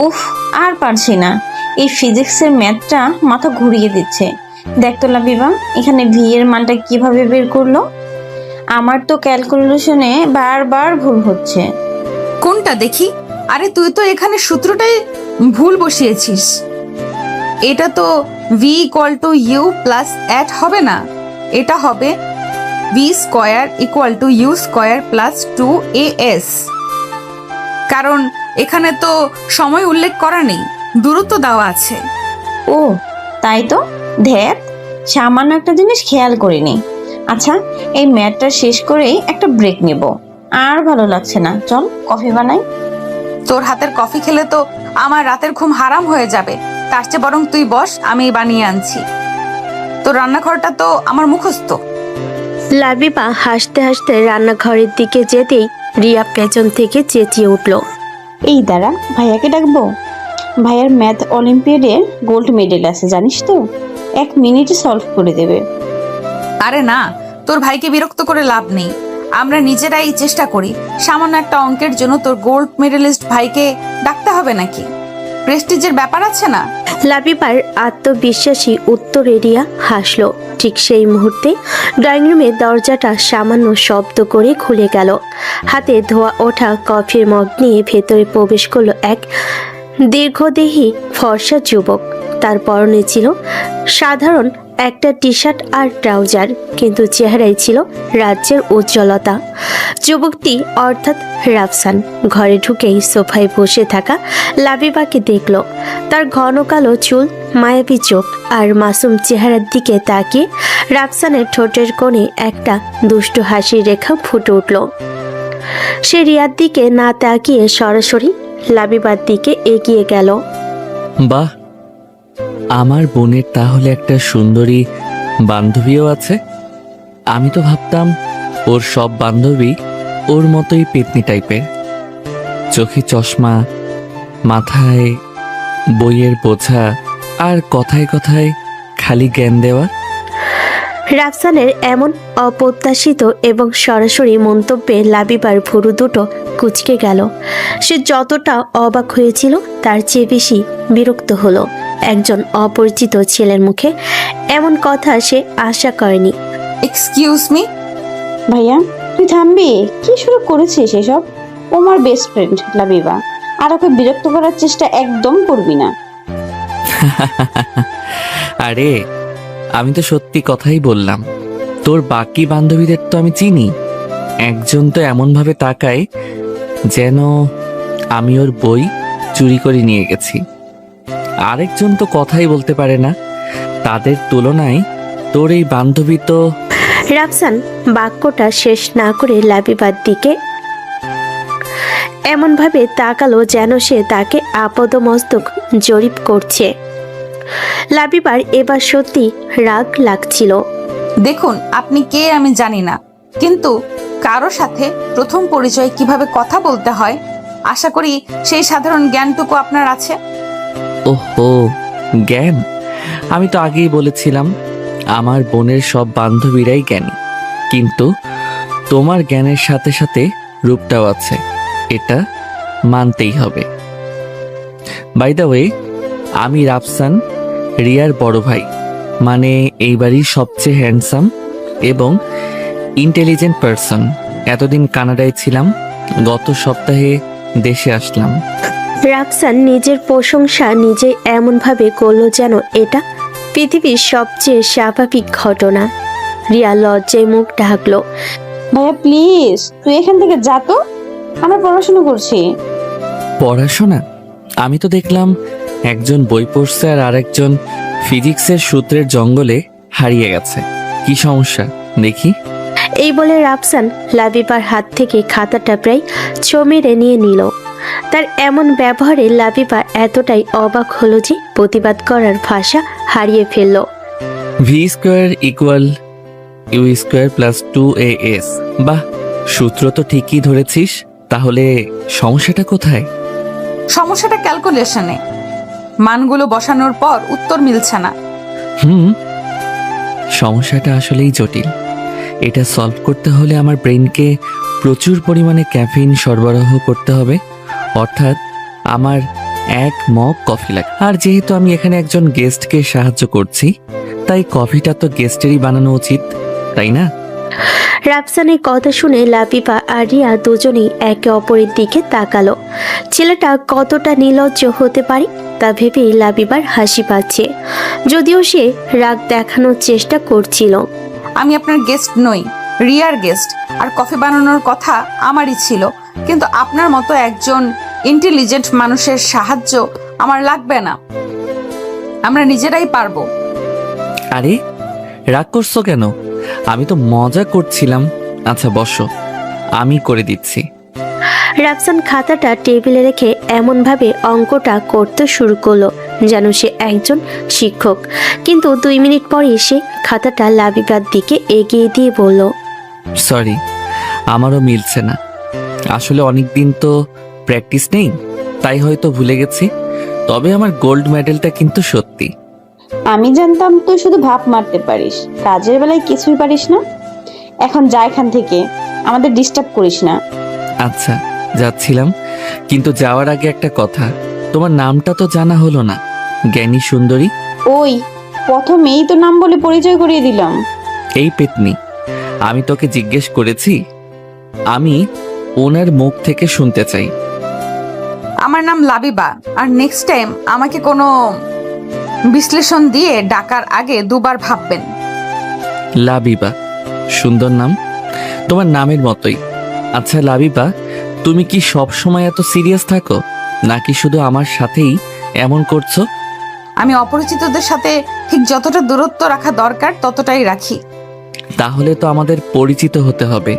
উফ, আর পারছি না। এই ফিজিক্সের ম্যাথটা মাথা ঘুরিয়ে দিচ্ছে। দেখ তো লাবিবা, এখানে ভি এর মানটা কিভাবে বের করলো। আমার তো ক্যালকুলেশনে বারবার ভুল হচ্ছে। কোনটা দেখি? আরে তুই তো এখানে সূত্রটাই ভুল বসিয়েছিস। এটা তো V equal to U plus at হবে না, এটা হবে V square equal to U square plus 2as। কারণ এখানে তো সময় উল্লেখ করা নেই, দূরত্ব দেওয়া আছে। ও তাই তো, ধ্যাত, সামান্য একটা জিনিস খেয়াল করিনি। আচ্ছা, এই ম্যাথটা শেষ করেই একটা ব্রেক নেব। আর ভালো লাগছে না, চল কফি বানাই। তোর হাতের কফি খেলে তো আমার রাতের ঘুম হারাম হয়ে যাবে। তার চেয়ে বরং তুই বস, আমি বানিয়ে আনছি। তোর রান্নাঘরটা তো আমার মুখস্থ। লাবিবা হাসতে হাসতে রান্নাঘরের দিকে যেতেই রিয়া পেছন থেকে চেঁচিয়ে উঠল। এই দাঁড়া, ভাইয়াকে ডাকবো। ভাইয়ার ম্যাথ অলিম্পিয়াডে গোল্ড মেডেল আছে, জানিস তো। 1 মিনিটে সলভ করে দেবে। আরে না, তোর ভাইকে বিরক্ত করে লাভ নেই। আমরা নিজেরাই চেষ্টা করি। সামান্য একটা অঙ্কের জন্য তোর গোল্ড মেডেলিস্ট ভাইকে ডাকতে হবে নাকি? প্রেস্টিজের ব্যাপার আছে না। লাবিবার আত্মবিশ্বাসী উত্তরে রিয়া হাসলো। ঠিক সেই মুহূর্তে ড্রয়িং রুমের দরজাটা সামান্য শব্দ করে খুলে গেল। হাতে ধোয়া ওঠা কফির মগ নিয়ে ভেতরে প্রবেশ করলো এক দীর্ঘদেহী ফর্সা যুবক। তার পরনে ছিল সাধারণ একটা টি শার্ট আর ট্রাউজার, কিন্তু চেহারায় ছিল রাজ্যের উজ্জ্বলতা। যুবকটি অর্থাৎ রাফসান ঘরে ঢুকেই সোফায় বসে থাকা লাবিবাকে দেখল। তার ঘন কালো চুল, মায়াবী চোখ আর মাসুম চেহারার দিকে তাকিয়ে রাফসানের ঠোঁটের কোণে একটা দুষ্টু হাসির রেখা ফুটে উঠল। সে রিয়ার দিকে না তাকিয়ে সরাসরি লাবিবার দিকে এগিয়ে গেল। বাহ, আমার বোনের তাহলে একটা সুন্দরী বান্ধবীও আছে। আমি তো ভাবতাম ওর সব বান্ধবী ওর মতোই পেতনি টাইপের, চোখে চশমা, মাথায় বইয়ের বোঝা, আর কথায় কথায় খালি জ্ঞান দেওয়া। রাফসানের এমন অপ্রত্যাশিত এবং সরাসরি মন্তব্যে লাবিবার ভুরু দুটো কুঁচকে গেল। সে যতটা অবাক হয়েছিল তার চেয়ে বেশি বিরক্ত হলো। একজন অপরিচিত ছেলের মুখে এমন কথা সে আশা করেনি। Excuse me. ভাইয়া তুই থামবি? কি শুরু করেছিস এসব? ও আমার বেস্ট ফ্রেন্ড লাবিবা, আর ওকে বিরক্ত করার চেষ্টা একদম করবি না। আরে আমি তো সত্যি কথাই বললাম। তোর বাকি বান্ধবীদের তো আমি চিনি। একজন তো এমনভাবে তাকায় যেন আমি ওর বই চুরি করে নিয়ে গেছি। আরেকজন তো কথাই বলতে পারে না। তাদের তুলনায় তোর এই বান্ধবী তো। রাফসান বাক্যটা শেষ না করে লাবিবার দিকে এমনভাবে তাকালো যেন সে তাকে আপাদমস্তক জরিপ করছে। লাবিবার এবার সত্যি রাগ লাগছিল। দেখুন, আপনি কে আমি জানি না, কিন্তু কারো সাথে প্রথম পরিচয় কিভাবে কথা বলতে হয় আশা করি সেই সাধারণ জ্ঞানটুকু আপনার আছে। ওহো, জ্ঞান? আমি তো আগেই বলেছিলাম আমার বোনের সব বান্ধবীরাই জ্ঞানী, কিন্তু তোমার জ্ঞানের সাথে সাথে রূপটাও আছে, এটা মানতেই হবে। বাই দ্য ওয়ে, আমি রাফসান, রিয়ার বড় ভাই, মানে এই বাড়ির সবচেয়ে হ্যান্ডসাম এবং ইন্টেলিজেন্ট পারসন। এতদিন কানাডায় ছিলাম, গত সপ্তাহে দেশে আসলাম। রাফসান নিজের প্রশংসা নিজে এমনভাবে করলো যেন এটা পৃথিবীর সবচেয়ে স্বাভাবিক ঘটনা। রিয়া লজ্জায় মুখ ঢাকলো। ভাইয়া প্লিজ তুই এখান থেকে যা তো, আমরা পড়াশোনা করছি। পড়াশোনা? আমি তো দেখলাম একজন বই পড়ছে আর আরেকজন ফিজিক্সের সূত্রের জঙ্গলে হারিয়ে গেছে। কি সমস্যা দেখি? এই বলে রাফসান লাবিবার হাত থেকে খাতাটা প্রায় চমেরে নিয়ে নিল। তার এমন ব্যবহারে লাবিবা এতটাই অবাক হলো যে প্রতিবাদ করার ভাষা হারিয়ে ফেলল। V square equal U square plus 2as। বাহ, সূত্র তো ঠিকই ধরেছিস। তাহলে সমস্যাটা কোথায়? সমস্যাটা ক্যালকুলেশনে। মানগুলো বসানোর পর উত্তর মিলছে না। সমস্যাটা আসলেই জটিল, এটা সলভ করতে হলে আমার ব্রেনকে প্রচুর পরিমাণে ক্যাফিন সরবরাহ করতে হবে, অর্থাৎ আমার 1 মগ কফি লাগে। আর যেহেতু আমি এখানে একজন গেস্টকে সাহায্য করছি, তাই কফিটা তো গেস্টেরই বানানো উচিত, তাই না? রাফসানের কথা শুনে লাবিবা আর রিয়া দুজনেই একে অপরের দিকে তাকালো। ছেলেটা কতটা নির্লজ্জ হতে পারে তা ভেবেই লাবিবার হাসি পাচ্ছে, যদিও সে রাগ দেখানোর চেষ্টা করছিল। আমি আপনার গেস্ট নই, রিয়ার গেস্ট। আর কফি বানানোর কথা আমারই ছিল, কিন্তু আপনার মতো একজন ইন্টেলিজেন্ট মানুষের সাহায্য আমার লাগবে না, আমরা নিজেরাই পারবো। আরে রাগ করছো কেন? আমি তো মজা করছিলাম। আচ্ছা বসো, আমি করে দিচ্ছি। রাফসান খাতাটা টেবিলে রেখে এমনভাবে অঙ্কটা করতে শুরু করলো যেন সে একজন শিক্ষক, কিন্তু 2 মিনিট পরে সে খাতাটা লাবিবার দিকে এগিয়ে দিয়ে বলল, সরি, আমারও মিলছে না। আসলে অনেক দিন তো প্র্যাকটিস নেই, তাই হয়তো ভুলে গেছি। তবে আমার গোল্ড মেডেলটা কিন্তু সত্যি। আমি জানতাম তুই শুধু ভাব মারতে পারিস, কাজের বেলায় কিছুই পারিস না। এখন যা এখান থেকে, আমাদের ডিস্টার্ব করিস না। আচ্ছা যাচ্ছিলাম, কিন্তু যাওয়ার আগে একটা কথা, তোমার নামটা তো জানা হলো না। জ্ঞানী সুন্দরী? ওই প্রথমেই তো নাম বলে পরিচয় করিয়ে দিলাম। এই পেতনি, আমি তোকে জিজ্ঞেস করেছি, আমি ওনার মুখ থেকে শুনতে চাই। আমার নাম লাবিবা, আর নেক্সট টাইম আমাকে কোনো বিশ্লেষণ দিয়ে ডাকার আগে 2 বার ভাববেন। লাবিবা, সুন্দর নাম, তোমার নামের মতোই। আচ্ছা লাবিবা, তুমি কি সব সময় এত সিরিয়াস থাকো, নাকি শুধু আমার সাথেই এমন করছো? আমি অপরিচিতদের সাথে ঠিক যতটা দূরত্ব রাখা দরকার ততটাই রাখি। তাহলে তো আমাদের পরিচিত হতে হবে,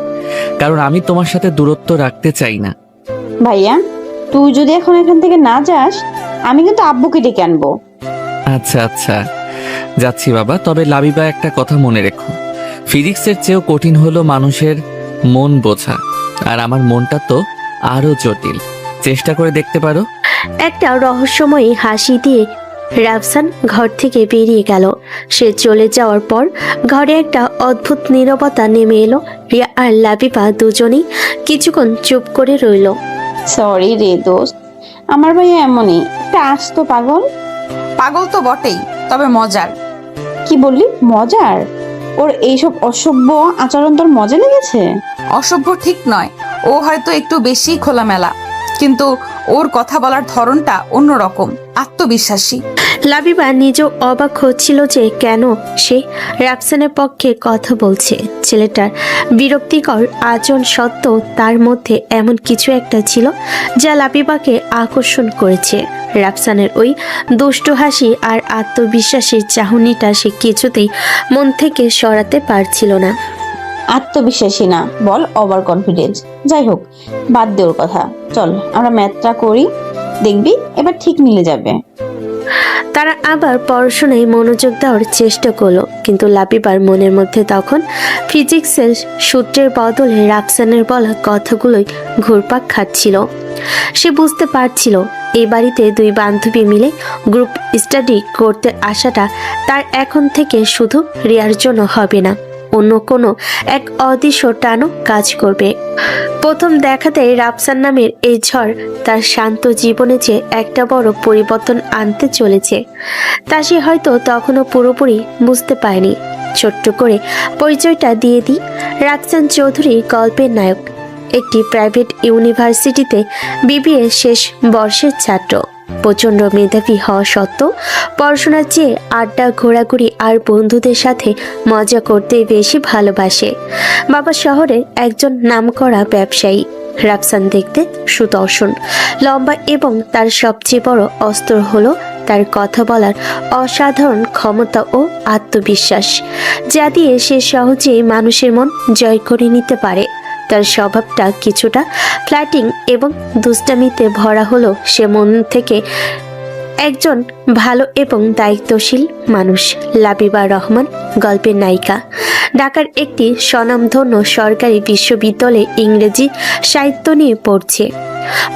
কারণ আমি তোমার সাথে দূরত্ব রাখতে চাই না। ভাইয়া, তুই যদি এখন এখান থেকে না যাস, আমি কিন্তু আব্বুকে ডেকে আনবো। আচ্ছা আচ্ছা, যাচ্ছি বাবা। তবে লাবিবা, একটা কথা মনে রেখো, ফিজিক্সের চেয়েও কঠিন হলো মানুষের মন বোঝা, আর আমার মনটা তো আরো জটিল। চেষ্টা করে দেখতে পারো। একটা রহস্যময়ী হাসি দিয়ে রাফসান ঘর থেকে বেরিয়ে গেল। সে চলে যাওয়ার পর ঘরে একটা অদ্ভুত নীরবতা নেমে এলো। রিয়া আর লাবিবা দুজনেই কিছুক্ষণ চুপ করে রইল। সরি রে দোস্ত, আমার ভাইয়া এমনই একটা আস্ত পাগল। পাগল তো বটেই, তবে মজার। কি বললি? মজার? ওর এইসব অসভ্য আচরণ তোর মজা লেগেছে? অসভ্য ঠিক নয়, ও হয়তো একটু বেশি খোলামেলা, কিন্তু ওর কথা বলার ধরনটা অন্যরকম, আত্মবিশ্বাসী। লাবিবা নিজেও অবাক হচ্ছিল যে কেন সে রাফসানের পক্ষে কথা বলছে। ছেলেটার বিরক্তিকর আচরণ সত্ত্বেও তার মধ্যে এমন কিছু একটা ছিল যা লাবিবাকে আকর্ষণ করেছে। রাফসানের ওই দুষ্টু হাসি আর আত্মবিশ্বাসের চাহনিটা সে কিছুতেই মন থেকে সরাতে পারছিল না। আত্মবিশ্বাসী না, বল ওভার কনফিডেন্স। যাই হোক, বাদ দে ওর কথা। চল আমরা ম্যাথটা করি, দেখবি এবার ঠিক মিলে যাবে। তারা আবার পড়াশোনায় মনোযোগ দেওয়ার চেষ্টা করলো, কিন্তু লাবিবার মনের মধ্যে তখন ফিজিক্সের সূত্রের বদলে রাফসানের বলা কথাগুলোই ঘুরপাক খাচ্ছিল। সে বুঝতে পারছিল এই বাড়িতে 2 বান্ধবী মিলে গ্রুপ স্টাডি করতে আসাটা তার এখন থেকে শুধু রিয়ার জন্য হবে না, অন্য কোনো এক অদৃশ্য টানও কাজ করবে। প্রথম দেখাতেই রাফসান নামের এই ঝড় তার শান্ত জীবনে যে একটা বড় পরিবর্তন আনতে চলেছে তা সে হয়তো তখনও পুরোপুরি বুঝতে পারেনি। ছোট্ট করে পরিচয়টা দিয়ে দিই, রাফসান চৌধুরী গল্পের নায়ক, একটি প্রাইভেট ইউনিভার্সিটিতে বিবিএ শেষ বর্ষের ছাত্র। প্রচণ্ড মেধাবী হওয়া সত্ত্বেও পড়াশোনার চেয়ে আড্ডা, ঘোরাঘুরি আর বন্ধুদের সাথে মজা করতে বেশি ভালোবাসে। বাবা শহরে একজন নামকরা ব্যবসায়ী। রাফসান দেখতে সুদর্শন, লম্বা এবং তার সবচেয়ে বড় অস্ত্র হলো তার কথা বলার অসাধারণ ক্ষমতা ও আত্মবিশ্বাস, যা দিয়ে সে সহজেই মানুষের মন জয় করে নিতে পারে। তার স্বভাবটা কিছুটা ফ্ল্যাটিং এবং দুষ্টামিতে ভরা হলো সে মন থেকে একজন ভালো এবং দায়িত্বশীল মানুষ। লাবিবা রহমান গল্পের নায়িকা, ঢাকার একটি স্বনামধন্য সরকারি বিশ্ববিদ্যালয়ে ইংরেজি সাহিত্য নিয়ে পড়ছে।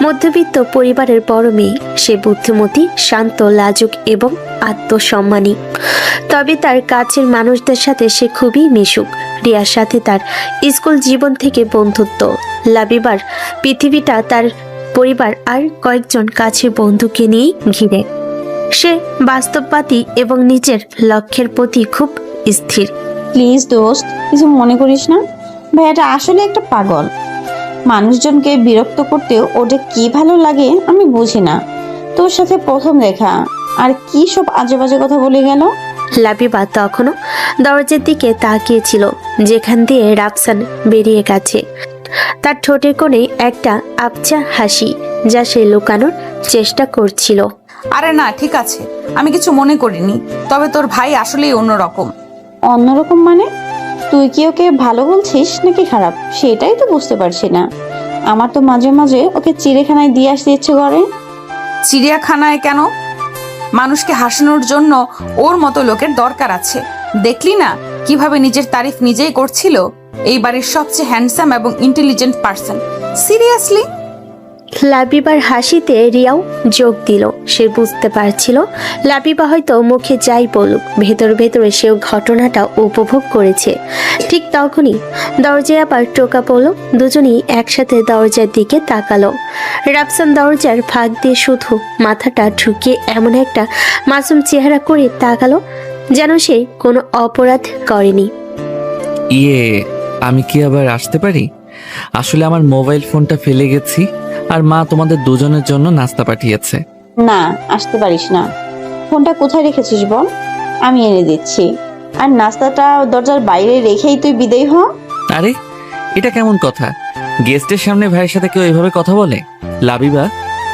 মধ্যবিত্ত পরিবারের বড় মেয়ে, সে বুদ্ধিমতী, শান্ত, লাজুক এবং আত্মসম্মানী। তবে তার কাছের মানুষদের সাথে সে খুবই মিশুক। রিয়ার সাথে তার স্কুল জীবন থেকে বন্ধুত্ব। লাবিবার পৃথিবীটা তার পরিবার আর কয়েকজন কাছের বন্ধুকে নিয়েই ঘিরে। সে বাস্তববাদী এবং নিজের লক্ষ্যের প্রতি খুব স্থির। প্লিজ দোস্ত, কিছু মনে করিস না। ভাইয়াটা আসলে একটা পাগল। মানুষজনকে বিরক্ত করতেও ওটা কি ভালো লাগে আমি বুঝি না। তোর সাথে প্রথম দেখা আর কি সব আজে বাজে কথা বলে গেল। লাবিবা তখনও দরজার দিকে তাকিয়েছিল, যেখান দিয়ে রাফসান বেরিয়ে গেছে। তার ঠোঁটের কোণে একটা আবছা হাসি, যা সে লুকানোর চেষ্টা করছিল। আরে না, ঠিক আছে, আমি কিছু মনে করিনি। তবে তোর ভাই আসলেই অন্যরকম। অন্যরকম মানে? তুই কি ওকে ভালো বলছিস নাকি খারাপ, সেটাই তো বুঝতে পারছি না। আমার তো মাঝে মাঝে ওকে চিড়িয়াখানায় দিয়ে আসতে ইচ্ছে করে। চিড়িয়াখানায় কেন? মানুষকে হাসানোর জন্য ওর মতো লোকের দরকার আছে। দেখলি না কিভাবে নিজের তারিফ নিজেই করছিল? এই বাড়ির সবচেয়ে হ্যান্ডসাম এবং ইন্টেলিজেন্ট পার্সন। সিরিয়াসলি? লাবিবার হাসিতে রিয়াও যোগ দিল। সে বুঝতে পারছিল লাবিবা হয়তো মুখে যাই বলুক, ভেতর ভেতরে সেও ঘটনাটা উপভোগ করেছে। ঠিক তখনই দরজায় আবার টোকা পড়ল। দুজনেই একসাথে দরজার দিকে তাকালো। রাফসান দরজার ফাঁক দিয়ে শুধু মাথাটা ঢুকিয়ে এমন একটা মাসুম চেহারা করে তাকালো, যেন সে কোনো অপরাধ করেনি। আমি কি আবার আসতে পারি? আসলে আমার মোবাইল ফোনটা ফেলে গেছি, আর মা তোমাদের দুজনের জন্য নাস্তা পাঠিয়েছে। না, আসতে পারিস না। ফোনটা কোথায় রেখেছিস বল, আমি এনে দিচ্ছি। আর নাস্তাটা দরজার বাইরে রেখেই তুই বিদায় হ। আরে, এটা কেমন কথা? গেস্টের সামনে ভাইয়ের সাথে কেউ এভাবে কথা বলে? লাবিবা,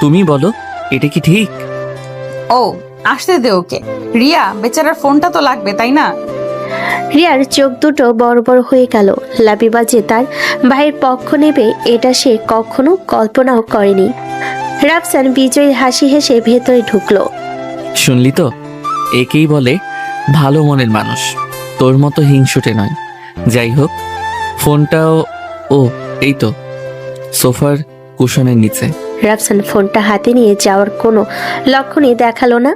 তুমি বলো, এটা কি ঠিক? ও, আসতে দে ওকে। রিয়া, বেচারার ফোনটা তো লাগবে, তাই না? রিয়ার চোখ দুটো বড় বড় হয়ে গেল। লাবিবা যে তার ভাইয়ের পক্ষ নেবে এটা সে কখনো কল্পনাও করেনি। রাফসান বিজয়ী হাসি হেসে ভেতরে ঢুকলো। শুনলি তো, একেই বলে ভালো মনের মানুষ, তোর মতো হিংসুটে নয়। যাই হোক, ফোনটাও এই তো সোফার কুশনের নিচে। রাফসান ফোনটা হাতে নিয়ে যাওয়ার কোনো লক্ষণই দেখালো না,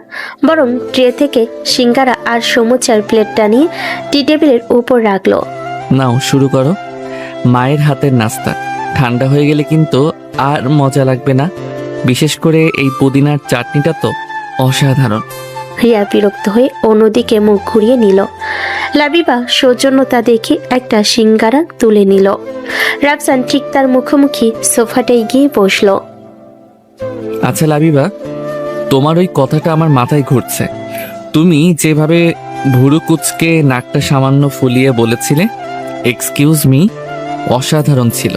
বরং ট্রে থেকে সিঙ্গারা আর সমুচার প্লেটটা নিয়ে টি টেবিলের উপর রাখলো। নাও, শুরু করো। মায়ের হাতের নাস্তা ঠান্ডা হয়ে গেলে কিন্তু আর মজা লাগবে না। বিশেষ করে এই পুদিনার চাটনিটা তো অসাধারণ। রিয়া বিরক্ত হয়ে অন্যদিকে মুখ ঘুরিয়ে নিল। লাবিবা সৌজন্যতা দেখে একটা সিঙ্গারা তুলে নিল। রাফসান ঠিক তার মুখোমুখি সোফাটায় গিয়ে বসলো। আচ্ছা লাবিবা, তোমার ওই কথাটা আমার মাথায় ঘুরছে। তুমি যেভাবে ভুরু কুচকে নাকটা সামান্য ফুলিয়ে বলেছিলে এক্সকিউজ মি, অসাধারণ ছিল।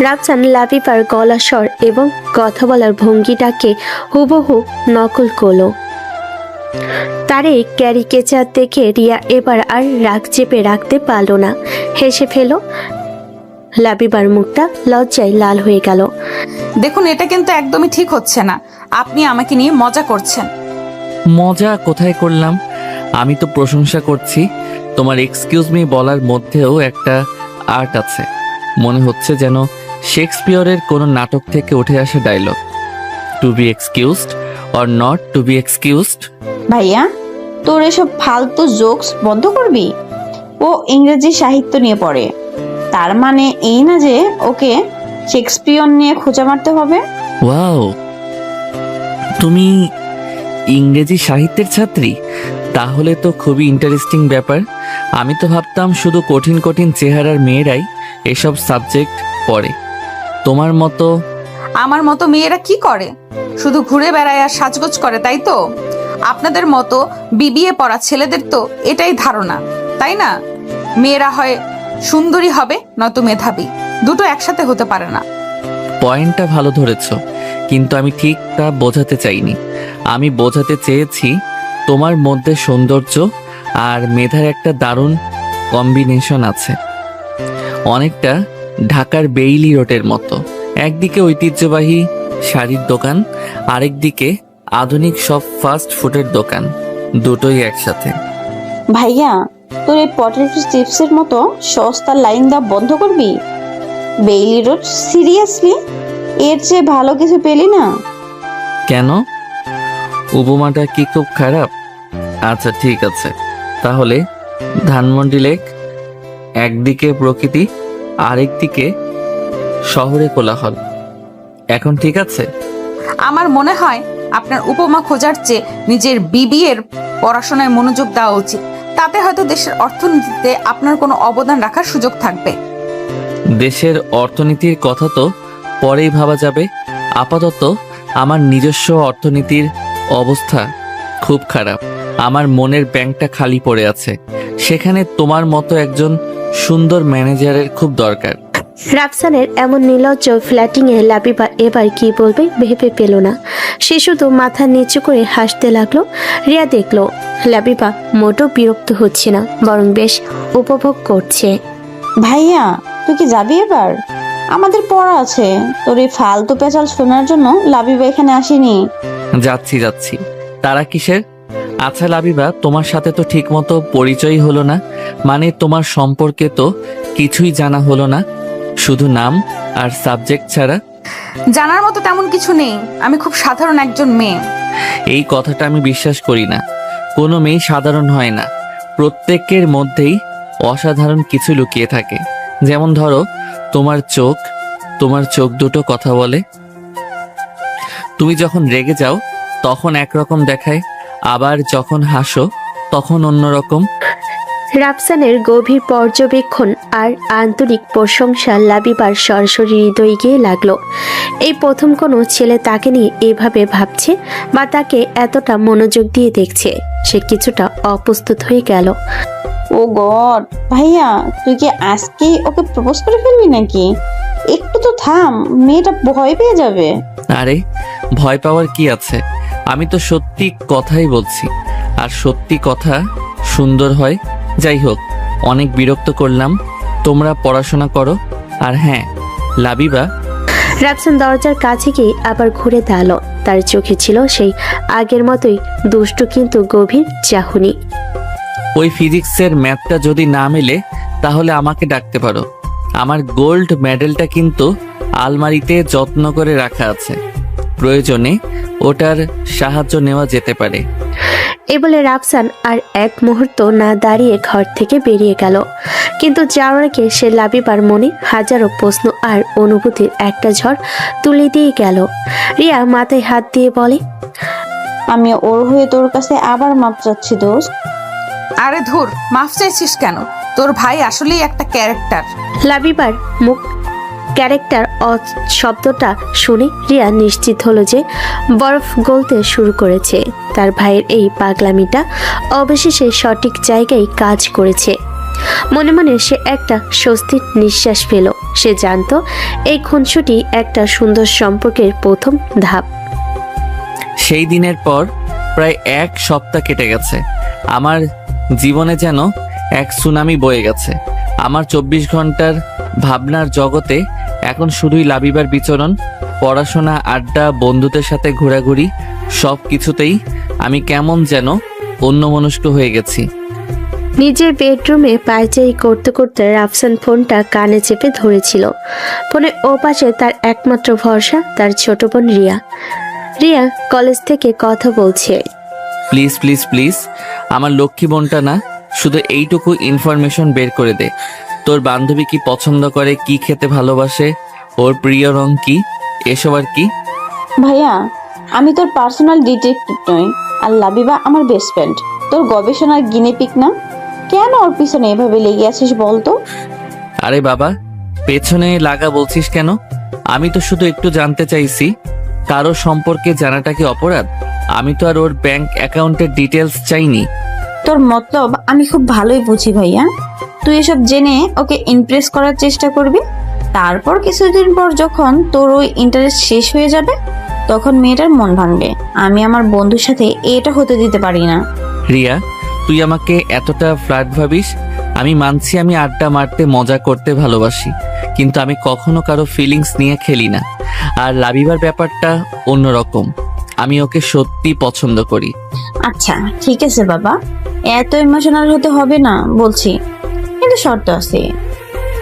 রাফসান লাবিবার গলা স্বর এবং কথা বলার ভঙ্গিটাকে হুবহু নকল করলো। তার এই ক্যারিকেচার দেখে রিয়া এবার আর রাগ চেপে রাখতে পারল না, হেসে ফেল। লাবিবার মুখটা লজ্জায় লাল হয়ে গেল। দেখুন, এটা কিন্তু একদমই ঠিক হচ্ছে না। আপনি আমাকে নিয়ে মজা করছেন। মজা কোথায় করলাম? আমি তো প্রশংসা করছি। তোমার এক্সকিউজ মি বলার মধ্যেও একটা আর্ট আছে। মনে হচ্ছে যেন শেক্সপিয়রের কোনো নাটক থেকে উঠে আসা dialogue. To be excused or not to be excused. ভাইয়া, তোর এসব ফালতু জোকস বন্ধ করবি? ও ইংরেজি সাহিত্য নিয়ে পড়ে, তার মানে এই না যে ওকে শেক্সপিয়র নিয়ে খোঁজা মারতে হবে। ওয়াও, তুমি ইংরেজি সাহিত্যের ছাত্রী? তাহলে তো খুবই ইন্টারেস্টিং ব্যাপার। আমি তো ভাবতাম শুধু কঠিন কঠিন চেহারার মেয়েরাই এসব সাবজেক্ট পড়ে। তোমার মতো আমার মতো মেয়েরা কি করে? শুধু ঘুরে বেড়ায় আর সাজগোজ করে, তাই তো? আপনাদের মতো বিবিএ পড়া ছেলেদের তো এটাই ধারণা, তাই না? মেয়েরা হয় সুন্দরী হবে, নয়তো মেধাবী। দুটো একসাথে হতে পারে না। পয়েন্টটা ভালো ধরেছ, কিন্তু আমি ঠিক তা বোঝাতে চাইনি। আমি বোঝাতে চেয়েছি তোমার মধ্যে সৌন্দর্য আর মেধার একটা দারুণ কম্বিনেশন আছে, অনেকটা ঢাকার বেইলি রোডের মতো। একদিকে ঐতিহ্যবাহী শাড়ির দোকান, আরেকদিকে আধুনিক সব ফাস্ট ফুডের দোকান, দুটোই একসাথে। ভাইয়া, তোর এই পটেটো চিপসের মতো সস্তা লাইন দেওয়া বন্ধ করবি? Bailey road, seriously? এর চেয়ে ভালো কিছু পেলি না? কেন, উপমাটা কি খুব খারাপ? আচ্ছা ঠিক আছে, তাহলে ধানমন্ডি লেক একদিকে প্রকৃতি, আরেকদিকে শহরে কোলাহল। এখন ঠিক আছে? আমার মনে হয় আপনার উপমা খোঁজার চেয়ে নিজের বিবিএর পড়াশোনায় মনোযোগ দেওয়া উচিত। তাতে হয়তো দেশের অর্থনীতিতে আপনার কোনো অবদান রাখার সুযোগ থাকবে। দেশের অর্থনীতির কথা তো পরেই ভাবা যাবে। আপাতত আমার নিজস্ব অর্থনীতির অবস্থা খুব খারাপ। আমার মনের ব্যাংকটা খালি পড়ে আছে। সেখানে তোমার মতো একজন সুন্দর ম্যানেজারের খুব দরকার। রাফসানের এমন নির্লজ্জ ফ্ল্যাটিংয়ে লাবিবা এবার কি বলবে ভেবে পেল না। সে শুধু মাথা নিচু করে হাসতে লাগলো। রিয়া দেখলো লাবিবা মোটেও বিরক্ত হচ্ছে না, বরং বেশ উপভোগ করছে। ভাইয়া তুই কি যাবি এবার? আমাদের পড়া আছে। তোর এই ফালতু পেঁচাল শোনার জন্য লাবিবা এখানে আসেনি। যাচ্ছি। তারা কিসের? আচ্ছা লাবিবা, তোমার সাথে তো ঠিকমতো পরিচয় হলো না। মানে তোমার সম্পর্কে তো কিছুই জানা হলো না, শুধু নাম আর সাবজেক্ট ছাড়া। জানার মতো তেমন কিছু নেই। আমি খুব সাধারণ একজন মেয়ে। এই কথাটা আমি বিশ্বাস করি না। কোনো মেয়ে সাধারণ হয় না। প্রত্যেকের মধ্যেই অসাধারণ কিছু লুকিয়ে থাকে। যেমন ধরো তোমার চোখ দুটো কথা বলে। তুমি যখন রেগে যাও তখন একরকম দেখায়, আবার যখন হাসো তখন অন্যরকম। রাফসানের গভীর পর্যবেক্ষণ আর আন্তরিক প্রশংসা লাবিবার সরাসরি হৃদয়ে গিয়ে লাগলো। এই প্রথম কোনো ছেলে তাকে নিয়ে এভাবে ভাবছে বা তাকে এতটা মনোযোগ দিয়ে দেখছে। সে কিছুটা অপ্রস্তুত হয়ে গেল। ও গড, ভাইয়া তুই কি আজকেই ওকে প্রপোজ করে ফেলবি নাকি? একটু তো থাম, মেয়েটা ভয় পেয়ে যাবে। আরে ভয় পাওয়ার কি আছে? আমি তো সত্যি কথাই বলছি, আর সত্যি কথা সুন্দর হয়। যাই হোক, অনেক বিরক্ত করলাম। তোমরা পড়াশোনা করো। আর হ্যাঁ লাবিবা। রাফসান দরজার কাছে গিয়ে আবার ঘুরে দাঁড়ালো। তার চোখে ছিল সেই আগের মতোই দুষ্টু কিন্তু গভীর চাহনি। ওই ফিজিক্সের ম্যাথটা যদি না মেলে তাহলে আমাকে ডাকতে পারো। আমার গোল্ড মেডেলটা কিন্তু আলমারিতে যত্ন করে রাখা আছে, প্রয়োজনে ওটার সাহায্য নেওয়া যেতে পারে। এ বলে রাফসান আর এক মুহূর্ত না দাঁড়িয়ে ঘর থেকে বেরিয়ে গেল। কিন্তু যাওয়ার আগে সে লাবিবার মনে হাজারো প্রশ্ন আর অনুভূতির একটা ঝড় তুলে দিয়ে গেল। রিয়া মাথায় হাত দিয়ে বলে, আমি ওর হয়ে তোর কাছে আবার মাপ চাচ্ছি দোস্ত। আরে ধুর, মাফ চাইছিস কেন? তোর ভাই আসলেই একটা ক্যারেক্টার। লাবিবার মুখ ক্যারেক্টার শব্দটা শুনে রিয়া নিশ্চিত হলো যে বরফ গলতে শুরু করেছে। তার ভাইয়ের এই পাগলামিটা অবশেষে সঠিক জায়গায় কাজ করেছে। মনে মনে সে একটা স্বস্তির নিঃশ্বাস পেল। সে জানতো এই খুনসুটি একটা সুন্দর সম্পর্কের প্রথম ধাপ। সেই দিনের পর প্রায় এক সপ্তাহ কেটে গেছে। আমার জীবনে যেন এক সুনামি বয়ে গেছে। আমার 24 ঘন্টার ভাবনার জগতে এখন শুধুই লাবিবার বিচরণ, পড়াশোনা, আড্ডা, বন্ধুদের সাথে ঘোরাঘুরি, সব কিছুতেই আমি কেমন যেন অন্যমনস্ক হয়ে গেছি। নিজের বেডরুমে পায়চারি করতে করতে রাফসান ফোনটা কানে চেপে ধরেছিল। ফোনের ওপাশে তার একমাত্র ভরসা তার ছোট বোন রিয়া। রিয়া কলেজ থেকে কথা বলছে। প্লিজ প্লিজ প্লিজ, আমার লক্ষ্মী বোনটা না, শুধু এইটুকু ইনফরমেশন বের করে দে। তোর বান্ধবী কি পছন্দ করে, কি খেতে ভালোবাসে, ওর প্রিয় রং কি, এসব আর কি। ভাইয়া আমি তোর পার্সোনাল ডিটেকটিভ নই, আর লাবিবা আমার বেস্ট ফ্রেন্ড। তোর গবেষণার গিনিপিক না। কেন ওর পিছনে এভাবে লেগে আছিস বলতো? আরে বাবা, পেছনে লাগা বলছিস কেন? আমি তো শুধু একটু জানতে চাইছি, কারো সম্পর্কে জানাটা কি অপরাধ? আমি তো আর ওর ব্যাংক অ্যাকাউন্টের ডিটেলস চাইনি। তোর মতলব আমি খুব ভালোই বুঝি ভাইয়া। তুই এসব জেনে ওকে ইমপ্রেস করার চেষ্টা করবি, তারপর কিছুদিন পর যখন তোর ওই ইন্টারেস্ট শেষ হয়ে যাবে তখন মেয়েটার মন ভাঙবে। আমি আমার বন্ধুর সাথে এটা হতে দিতে পারি না। রিয়া, তুই আমাকে এতটা ফ্ল্যাট ভাবিস? আমি মানছি আমি আড্ডা মারতে, মজা করতে ভালোবাসি, কিন্তু আমি কখনো কারো ফিলিংস নিয়ে খেলি না। আর লাবিবার ব্যাপারটা অন্যরকম। আমি ওকে সত্যি পছন্দ করি। আচ্ছা ঠিক আছে বাবা, এত ইমোশনাল হতে হবে না বলছি, কিন্তু শর্ত আছে।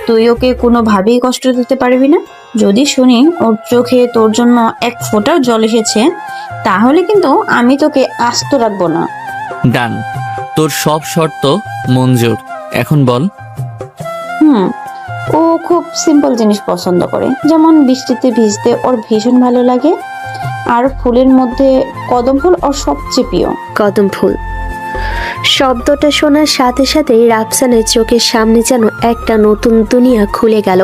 তুই ওকে কোনোভাবেই কষ্ট দিতে পারবি না। যদি শুনি ওর চোখে তোর জন্য এক ফোঁটাও জল এসেছে তাহলে কিন্তু আমি তোকে আস্ত রাখবো না। ডান, তোর সব শর্ত মঞ্জুর। এখন বল। ও খুব সিম্পল জিনিস পছন্দ করে, যেমন বৃষ্টিতে ভিজতে ওর ভীষণ ভালো লাগে। আর ফুলের মধ্যে কদম ফুল ওর সবচেয়ে প্রিয়। কদম ফুল শব্দটা শোনার সাথে সাথেই রাফসানের চোখের সামনে যেন একটা নতুন দুনিয়া খুলে গেল।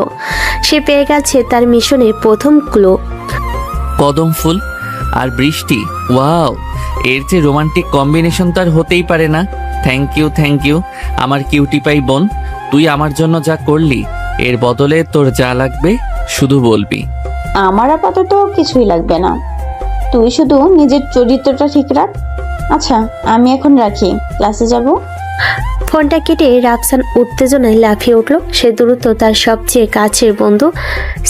সে পেয়ে গেছে তার মিশনের প্রথম ক্লু। কদম ফুল আর বৃষ্টি, ওয়াও, এর যে রোমান্টিক কম্বিনেশন তার হতেই পারে না। থ্যাংক ইউ আমার কিউটি পাই বোন। তুই আমার জন্য যা করলি, এর বদলে তোর যা লাগবে শুধু বলবি। আমার আপাতত কিছুই লাগবে না, তুই শুধু নিজের চরিত্রটা ঠিক রাখ। আচ্ছা, আমি এখন রাখি, ক্লাসে যাব। ফোনটা কেটে রাফসান উত্তেজনায় লাফিয়ে উঠল। সে দ্রুত তার সবচেয়ে কাছের বন্ধু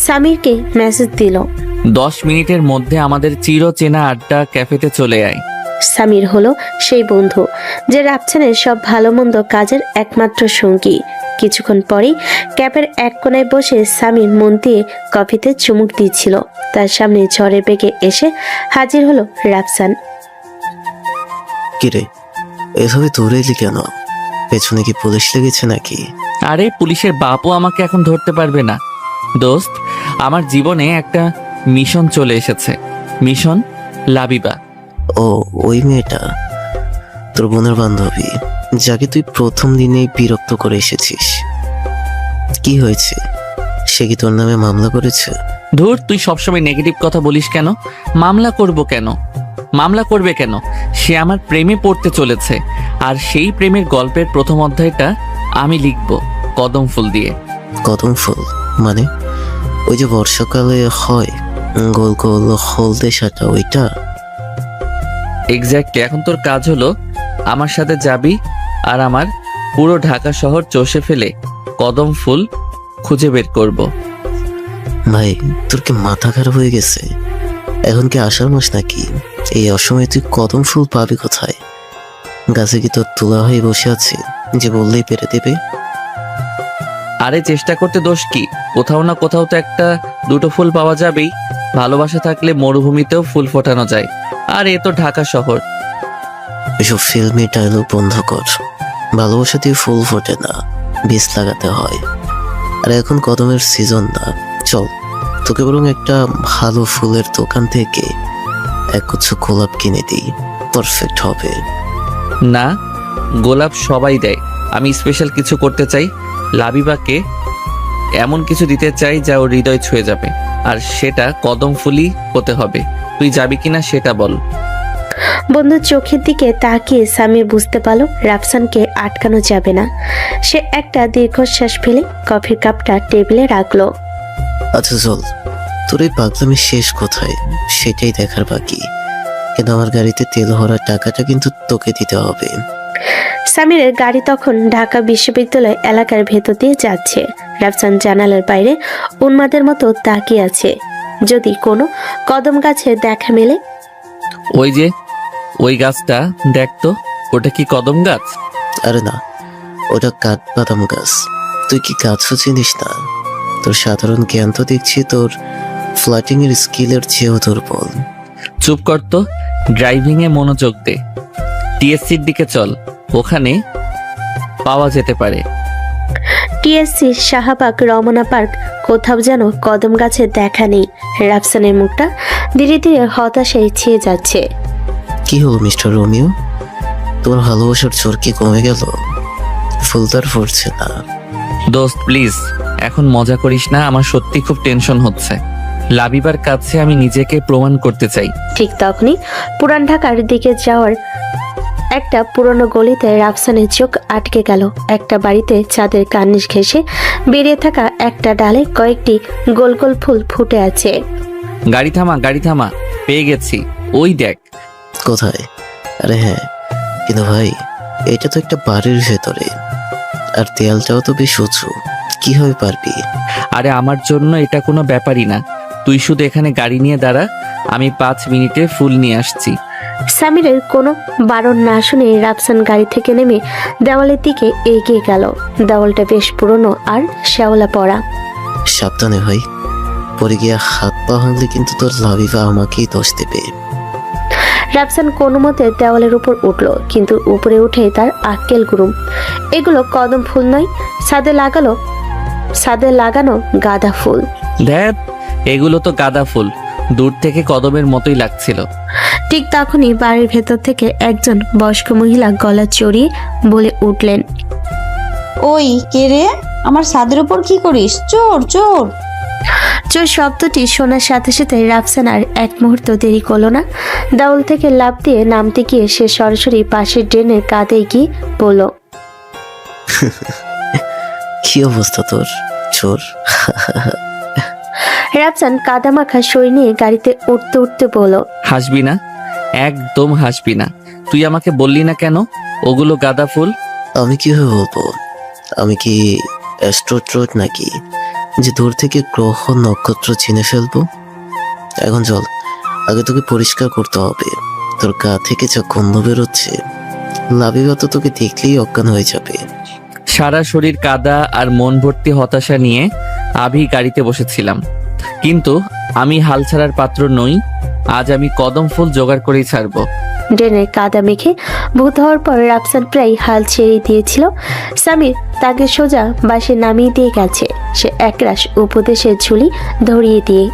সামিরকে মেসেজ দিল। 10 মিনিটের মধ্যে আমাদের চিরচেনা আড্ডা ক্যাফেতে চলে আয়। সামির হলো সেই বন্ধু যে রাফসানের সব ভালো মন্দ কাজের একমাত্র সঙ্গী। কিছুক্ষণ পরেই ক্যাফের এক কোনায় বসে সামির মন দিয়ে কফিতে চুমুক দিচ্ছিল। তার সামনে ঝড়ের বেগে এসে হাজির হলো রাফসান। কিরে, এভাবে দৌড়ে এলি কেন? পেছনে কি পুলিশ লেগেছে নাকি? আরে পুলিশের বাপও আমাকে এখন ধরতে পারবে না দোস্ত। আমার জীবনে একটা মিশন চলে এসেছে, মিশন লাবিবা। ও, ওই মেয়েটা তোর বোনের বান্ধবী, যাকে তুই প্রথম দিনেই বিরক্ত করে এসেছিস। কি হয়েছে? সে কি তোর নামে মামলা করেছে? ধুর, তুই সবসময় নেগেটিভ কথা বলিস কেন? মামলা করবে কেন? সে আমার প্রেমে পড়তে চলেছে, আর সেই প্রেমের গল্পের প্রথম অধ্যায়টা আমি লিখব কদম ফুল দিয়ে। কদম ফুল মানে ওই যে বর্ষাকালে হয়, গোল গোল হলদে সাটা, ওইটা? এক্স্যাক্টলি। এখন তোর কাজ হলো আমার সাথে যাবি আর আমার পুরো ঢাকা শহর চষে ফেলে কদম ফুল খুঁজে বের করব। ভাই, তোর কি মাথা খারাপ হয়ে গেছে? এখন কি আষাঢ় মাস নাকি? এই অসময়ে তুই কদম ফুল পাবি কোথায়? গাছে কি তোর তুলা হয়ে বসে আছে যে বললেই পেরে দেবে? আরে চেষ্টা করতে দোষ কি? কোথাও না কোথাও তো একটা দুটো ফুল পাওয়া যাবেই। ভালোবাসা থাকলে মরুভূমিতেও ফুল ফোটানো যায়, আর এ তো ঢাকা শহর। এসব ফিল্মি ডায়লগ বন্ধ কর। ভালোবাসা দিয়ে ফুল ফোটে না, বীজ লাগাতে হয়। আর এখন কদমের সিজন না। চল, তোকে বরং একটা ভালো ফুলের দোকান থেকে একগুচ্ছ গোলাপ কিনে দিই, পারফেক্ট হবে। না, গোলাপ সবাই দেয়, আমি স্পেশাল কিছু করতে চাই। লাবিবাকে এমন কিছু দিতে চাই যা ওর হৃদয় ছুঁয়ে যাবে, আর সেটা কদম ফুলই হতে হবে। তুই যাবি কিনা সেটা বল। বন্ধুর চোখের দিকে তাকিয়ে সামির বুঝতে পারল রাফসানকে আটকানো যাবে না। সে একটা দীর্ঘশ্বাস ফেলে কফির কাপটা টেবিলে রাখলো। আচ্ছা চল, তোর এই পাগলামি শেষ কোথায় সেটাই দেখার বাকি। কিন্তু আমার গাড়িতে তেল ভরার টাকাটা কিন্তু তোকে দিতে হবে। সামিরের গাড়ি তখন ঢাকা বিশ্ববিদ্যালয় এলাকার ভেতর দিয়ে যাচ্ছে। রাফসান জানালার বাইরে উন্মাদের মতো তাকিয়ে আছে, যদি কোনো কদম গাছে দেখা মেলে। ওই যে ওই গাছটা দেখ তো, ওটা কি কদম গাছ? আরে না, ওটা কাঠবাদাম গাছ। তুই কি গাছও চিনিস না? তোর সাধারণ জ্ঞান তো দেখছি তোর ফ্লাটিং এর স্কিলের চেয়েও দুর্বল। চুপ কর তো, ড্রাইভিং এ মনোযোগ দে। টিএসসির দিকে চল, ওখানে পাওয়া যেতে পারে। টিএসসি, শাহবাগ, রমনা পার্ক, কোথাও যেন কদম গাছের দেখা নেই। রাফসানের মুখটা ধীরে ধীরে হতাশায় ছেয়ে যাচ্ছে। কি হলো মিস্টার রোমিও, তোমার ভালোবাসার জোর কি কমে গেল? ফুলদার ফুটছে না। দোস্ত প্লিজ, এখন মজা করিস না, আমার সত্যি খুব টেনশন হচ্ছে। লাবিবার কাছে আমি নিজেকে প্রমাণ করতে চাই। ঠিক তখনই পুরান ঢাকার দিকে যাওয়ার একটা পুরনো গলিতে রাফসানের চোখ আটকে গেল। একটা বাড়িতে চাঁদের কার্নিশ ঘেঁষে বেরিয়ে থাকা একটা ডালে কয়েকটি গোল গোল ফুল ফুটে আছে। গাড়ি থামা, পেয়ে গেছি, ওই দেখ। কোথায়? আরে হ্যাঁ, কিন্তু ভাই এটা তো একটা বাড়ির ভেতরে, আর দেয়ালটাও তো বেশ উঁচু, কিভাবে পারবি? আরে আমার জন্য এটা কোনো ব্যাপারই না, তুই শুধু এখানে গাড়ি নিয়ে দাঁড়া, আমি 5 মিনিটে ফুল নিয়ে আসছি। সামিরের কোনো বারণ না শুনে রাফসান গাড়ি থেকে নেমে দেওয়ালের দিকে এগিয়ে গেল। দেওয়ালটা বেশ পুরনো আর শ্যাওলা পড়া। সাবধানে ভাই, পরে গিয়ে হাত পা ভাঙলে কিন্তু তোর লাবিবা আমাকেই দোষ দেবে। রাফসান কোনো মতে দেওয়ালের উপর উঠল, কিন্তু উপরে উঠে তার আক্কেল গুরুম। এগুলো কদম ফুল নয়, ছাদে লাগালো ছাদে লাগানো গাঁদা ফুল। ধ্যাত, এগুলো তো গাঁদা ফুল, দূর থেকে কদমের মতোই লাগছিল। ঠিক তখনই বাড়ির ভেতর থেকে একজন বয়স্ক মহিলা গলা চড়িয়ে বলে উঠলেন, ওই কে রে? আমার ছাদের উপর কি করিস? চোর চোর! চোর শব্দটি শোনার সাথে সাথে রাফসান আর এক মুহূর্ত দেরি করলো না। ডাউল থেকে লাফ দিয়ে নামতে গিয়ে সে সরাসরি পাশের ড্রেনের কাঁধে গিয়ে বলল, কি অবস্থা তোর, চোর? রাফসান কাদামাখা শরীর নিয়ে গাড়িতে উঠতে উঠতে বলল, হাসবি না, একদম হাসবি না। তুই আমাকে বললি না কেন ওগুলো গাঁদা ফুল? আমি কিভাবে বলবো? আমি কি অ্যাস্ট্রোট্রোট নাকি যে দূর থেকে গ্রহ নক্ষত্র চিনে ফেলবো? এখন চল, আগে তোকে পরিষ্কার করতে হবে। তোর গা থেকে যা গন্ধ বেরোচ্ছে, লাবিবা তো তোকে দেখলেই অজ্ঞান হয়ে যাবে। সারা শরীর কাদা আর মন ভর্তি হতাশা নিয়ে আভি গাড়িতে বসেছিলাম, কিন্তু আমি হাল ছাড়ার পাত্র নই। আজ আমি কদম ফুল জোগাড় করেই ছাড়বো। ড্রেনের কাদা মেখে ভূত হওয়ার পর রাফসান প্রায় হাল ছেড়ে দিয়েছিল। সামির তাকে সোজা বাসে নামিয়ে দিয়ে গেছে, সে একরাশ উপদেশের ঝুলি ধরিয়ে দিয়ে।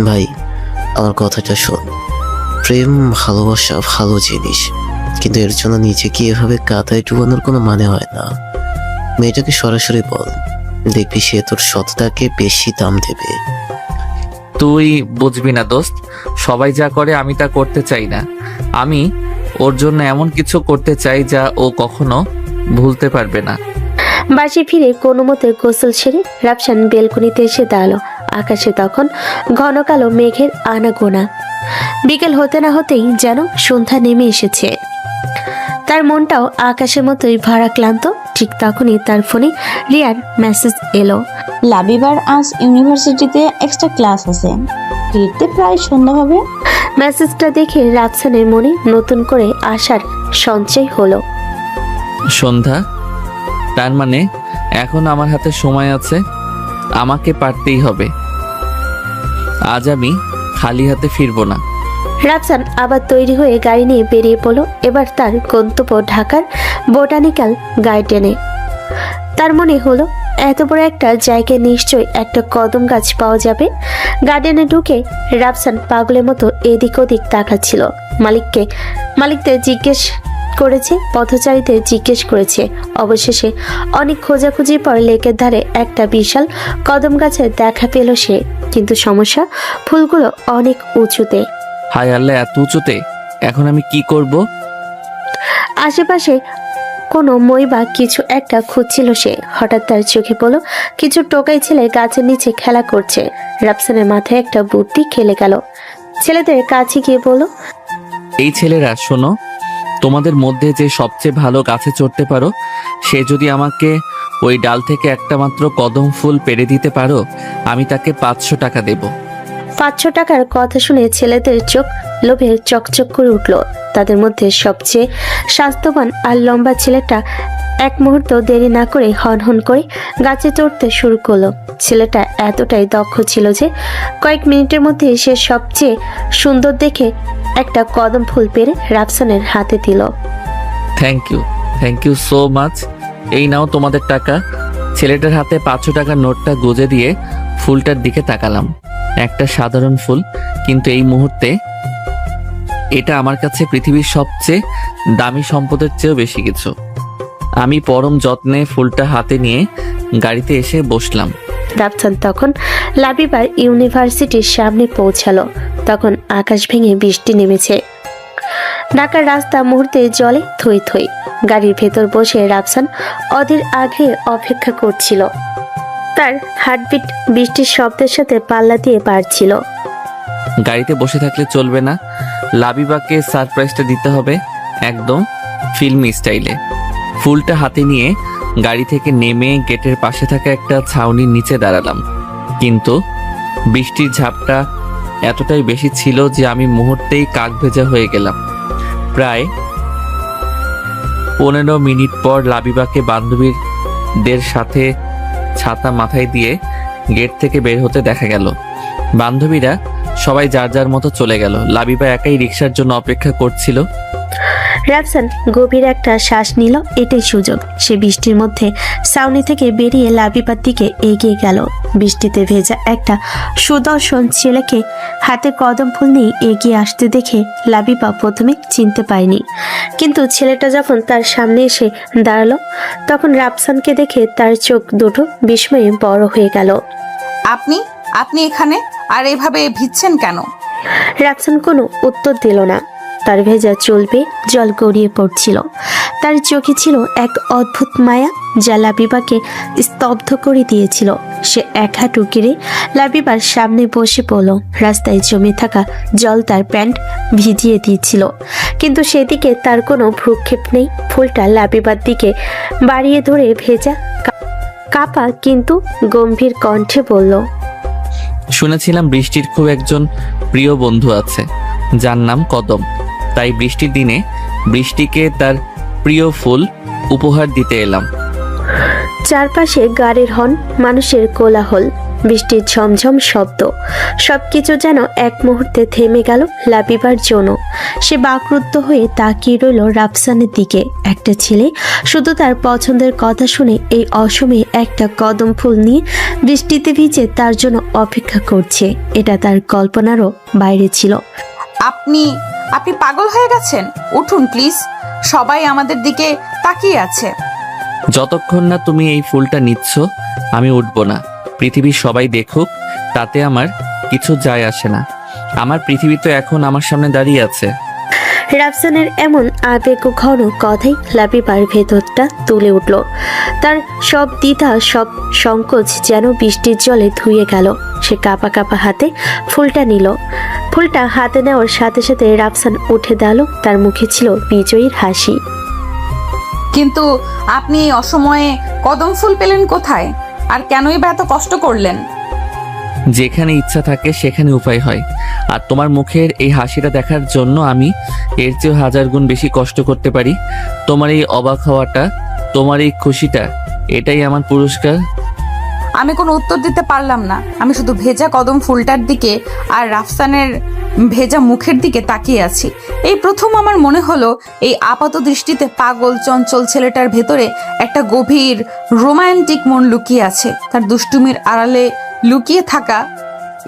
ভাই, আমার কথাটা শোন। প্রেম ভালোবাসা ভালো জিনিস, কিন্তু এর জন্য নিজেকে এভাবে কাদায় ডুবানোর কোনো মানে হয় না। মেয়েটাকে সরাসরি বল, দেখবি সে তোর সততাকে বেশি দাম দেবে। তুই বুঝবি না দোস্ত, সবাই যা করে আমি তা করতে চাই না। আমি ওর জন্য এমন কিছু করতে চাই যা ও কখনো ভুলতে পারবে না। বাসে ফিরে কোনো মতে গোসল সেরে রাফসান বেলকনিতে এসে দাঁড়ালো। আকাশে তখন ঘন কালো মেঘের আনাগোনা। বিকেল হতে না হতেই যেন সন্ধ্যা নেমে এসেছে। তার মনটাও আকাশের মতোই ভারাক্লান্ত। ঠিক তখনই তার ফোনে রিয়ার মেসেজ এলো, লাবিবার আজ ইউনিভার্সিটিতে এক্সট্রা ক্লাস আছে, ফিরতে প্রায় সন্ধ্যা হবে। মেসেজটা দেখে রাফসানের মনে নতুন করে আশার সঞ্চয় হলো। সন্ধ্যা? তার মানে এখন আমার হাতে সময় আছে, আমাকে পারতেই হবে। আজ আমি খালি হাতে ফিরবো না। রাফসান আবার তৈরি হয়ে গাড়ি নিয়ে বেরিয়ে পড়লো। এবার তার গন্তব্য ঢাকার বোটানিক্যাল গার্ডেনে। তার মনে হলো এত বড় একটা জায়গায় নিশ্চয়ই একটা কদম গাছ পাওয়া যাবে। গার্ডেনে ঢুকে রাফসান পাগলের মতো এদিক ওদিক তাকাচ্ছিল। মালিকদের জিজ্ঞেস করেছে, পথচারীদের জিজ্ঞেস করেছে। অবশেষে অনেক খোঁজাখুঁজির পর লেকের ধারে একটা বিশাল কদম গাছের দেখা পেল সে। কিন্তু সমস্যা, ফুলগুলো অনেক উঁচুতে। হায় আল্লাহ, এত উঁচুতে! এখন আমি কি করব? আশেপাশে কোনো মই বা কিছু একটা খুঁজছিল সে। হঠাৎ তার চোখে পড়ল কিছু টোকাই ছেলে গাছের নিচে খেলা করছে। রাফসানের মাথায় একটা বুদ্ধি খেলে গেল। ছেলেদের কাছে গিয়ে বলল, এই ছেলেরা শোনো, তোমাদের মধ্যে যে সবচেয়ে ভালো গাছে চড়তে পারো, সে যদি আমাকে ওই ডাল থেকে একটা মাত্র কদম ফুল পেড়ে দিতে পারো, আমি তাকে 500 টাকা দেব। 500 টাকার কথা শুনে ছেলেদের চোখ লোভে চকচক করে উঠল। তাদের মধ্যে সবচেয়ে স্বাস্থ্যবান আর লম্বা ছেলেটা এক মুহূর্ত দেরি না করে হনহন করে গাছে চড়তে শুরু করলো। ছেলেটা এতটাই দক্ষ ছিল যে কয়েক মিনিটের মধ্যে সে সবচেয়ে সুন্দর দেখে একটা কদম ফুল পেরে রাফসানের হাতে দিল। Thank you so much. এই নাও তোমাদের টাকা। ছেলেটার হাতে 500 টাকার নোটটা গুজে দিয়ে ফুলটার দিকে তাকালাম। একটা সাধারণ ফুল, কিন্তু এই মুহূর্তে এটা আমার কাছে পৃথিবীর সবচেয়ে দামি সম্পদের চেয়েও বেশি কিছু। আমি পরম যত্নে ফুলটা হাতে নিয়ে গাড়িতে এসে বসলাম। রাফসান তখন লাবিবার ইউনিভার্সিটির সামনে পৌঁছালো। তখন আকাশ ভেঙে বৃষ্টি নেমেছে। ঢাকার রাস্তা মুহূর্তে জলে থই থই। গাড়ির ভেতর বসে রাফসান অধীর আগ্রহে অপেক্ষা করছিল। তার হার্টবিট বৃষ্টির শব্দের সাথে পাল্লা দিয়ে বাড়ছিল। গাড়িতে বসে থাকলে চলবে না, লাবিবাকে সারপ্রাইজটা দিতে হবে একদম ফিল্মি স্টাইলে। ফুলটা হাতে নিয়ে গাড়ি থেকে নেমে গেটের পাশে থাকা একটা ছাউনির নিচে দাঁড়ালাম। কিন্তু বৃষ্টির ঝাপটা এতটাই বেশি ছিল যে আমি মুহূর্তেই কাক ভেজা হয়ে গেলাম। প্রায় 15 মিনিট পর লাবিবাকে বান্ধবীদের সাথে ছাতা মাথায় দিয়ে গেট থেকে বের হতে দেখা গেল। বান্ধবীরা সবাই যার যার মতো চলে গেল। লাবিবা একাই রিক্সার জন্য অপেক্ষা করছিল। রাফসান গভীর একটা শ্বাস নিল। এটাই সুযোগ। সে বৃষ্টির মধ্যে ছাউনি থেকে বেরিয়ে লাবিবার দিকে এগিয়ে গেল। বৃষ্টিতে ভেজা একটা সুদর্শন ছেলেকে হাতে কদম ফুল নিয়ে এগিয়ে আসতে দেখে লাবিবা প্রথমে চিনতে পায়নি, কিন্তু ছেলেটা যখন তার সামনে এসে দাঁড়ালো তখন রাফসানকে দেখে তার চোখ দুটো বিস্ময়ে বড় হয়ে গেল। আপনি আপনি এখানে আর এভাবে ভিজছেন কেন? রাফসান কোনো উত্তর দিল না। তার ভেজা চুল বেয়ে জল গড়িয়ে পড়ছিল। তার চোখে ছিল এক অদ্ভুত মায়া যা লাবিবাকে স্তব্ধ করে দিয়েছিল। সে এক হাঁটু গিরে লাবিবার সামনে বসে পড়ল। রাস্তায় জমে থাকা জল তার প্যান্ট ভিজিয়ে দিয়েছিল, কিন্তু সেদিকে তার কোনো ভ্রুক্ষেপ নেই। ফুলটা লাবিবার দিকে বাড়িয়ে ধরে ভেজা কাপা কিন্তু গম্ভীর কণ্ঠে বলল, শুনেছিলাম বৃষ্টির খুব একজন প্রিয় বন্ধু আছে যার নাম কদম। তাই বৃষ্টির দিনে বৃষ্টিকে তার প্রিয় ফুল উপহার দিতে এলাম। চারপাশে গাড়ির হর্ন, মানুষের কোলাহল, বৃষ্টির ঝমঝম শব্দ, সবকিছু যেন এক মুহূর্তে থেমে গেল লাবিবার জন্য। সে বাকরুদ্ধ হয়ে তাকিয়ে রইল রাফসানের দিকে। একটা ছেলে শুধু তার পছন্দের কথা শুনে এই অসময়ে একটা কদম ফুল নিয়ে বৃষ্টিতে ভিজে তার জন্য অপেক্ষা করছে, এটা তার কল্পনারও বাইরে ছিল। আপনি আপনি পাগল হয়ে গেছেন? উঠুন প্লিজ, সবাই আমাদের দিকে তাকিয়ে আছে। যতক্ষণ না তুমি এই ফুলটা নিচ্ছ আমি উঠব না। পৃথিবীর সবাই দেখুক, তাতে আমার কিছু যায় আসে না। আমার পৃথিবী তো এখন আমার সামনে দাঁড়িয়ে আছে। রাফসানের এমন আবেগ ঘন কথাই লাবিবার ভেতরটা তুলে উঠল। তার সব দ্বিধা, সব সংকোচ যেন বৃষ্টির জলে ধুয়ে গেল। সে কাঁপা কাঁপা হাতে ফুলটা নিল। ফুলটা হাতে নেওয়ার সাথে সাথে রাফসান উঠে দাঁড়ালো। তার মুখে ছিল বিজয়ীর হাসি। কিন্তু আপনি এই অসময়ে কদম ফুল পেলেন কোথায়? আর কেনই বা এত কষ্ট করলেন? যেখানে ইচ্ছা থাকে সেখানে উপায় হয়। আর তোমার মুখের এই হাসিটা দেখার জন্য আমি এর চেয়েও 1000 গুণ বেশি কষ্ট করতে পারি। তোমার এই অবাক হওয়াটা, তোমার এই খুশিটা, এটাই আমার পুরস্কার। আমি কোনো উত্তর দিতে পারলাম না। আমি শুধু ভেজা কদম ফুলটার দিকে আর রাফসানের ভেজা মুখের দিকে তাকিয়ে আছি। এই প্রথম আমার মনে হলো এই আপাত দৃষ্টিতে পাগল চঞ্চল ছেলেটার ভেতরে একটা গভীর রোমান্টিক মন লুকিয়ে আছে। তার দুষ্টুমির আড়ালে লুকিয়ে থাকা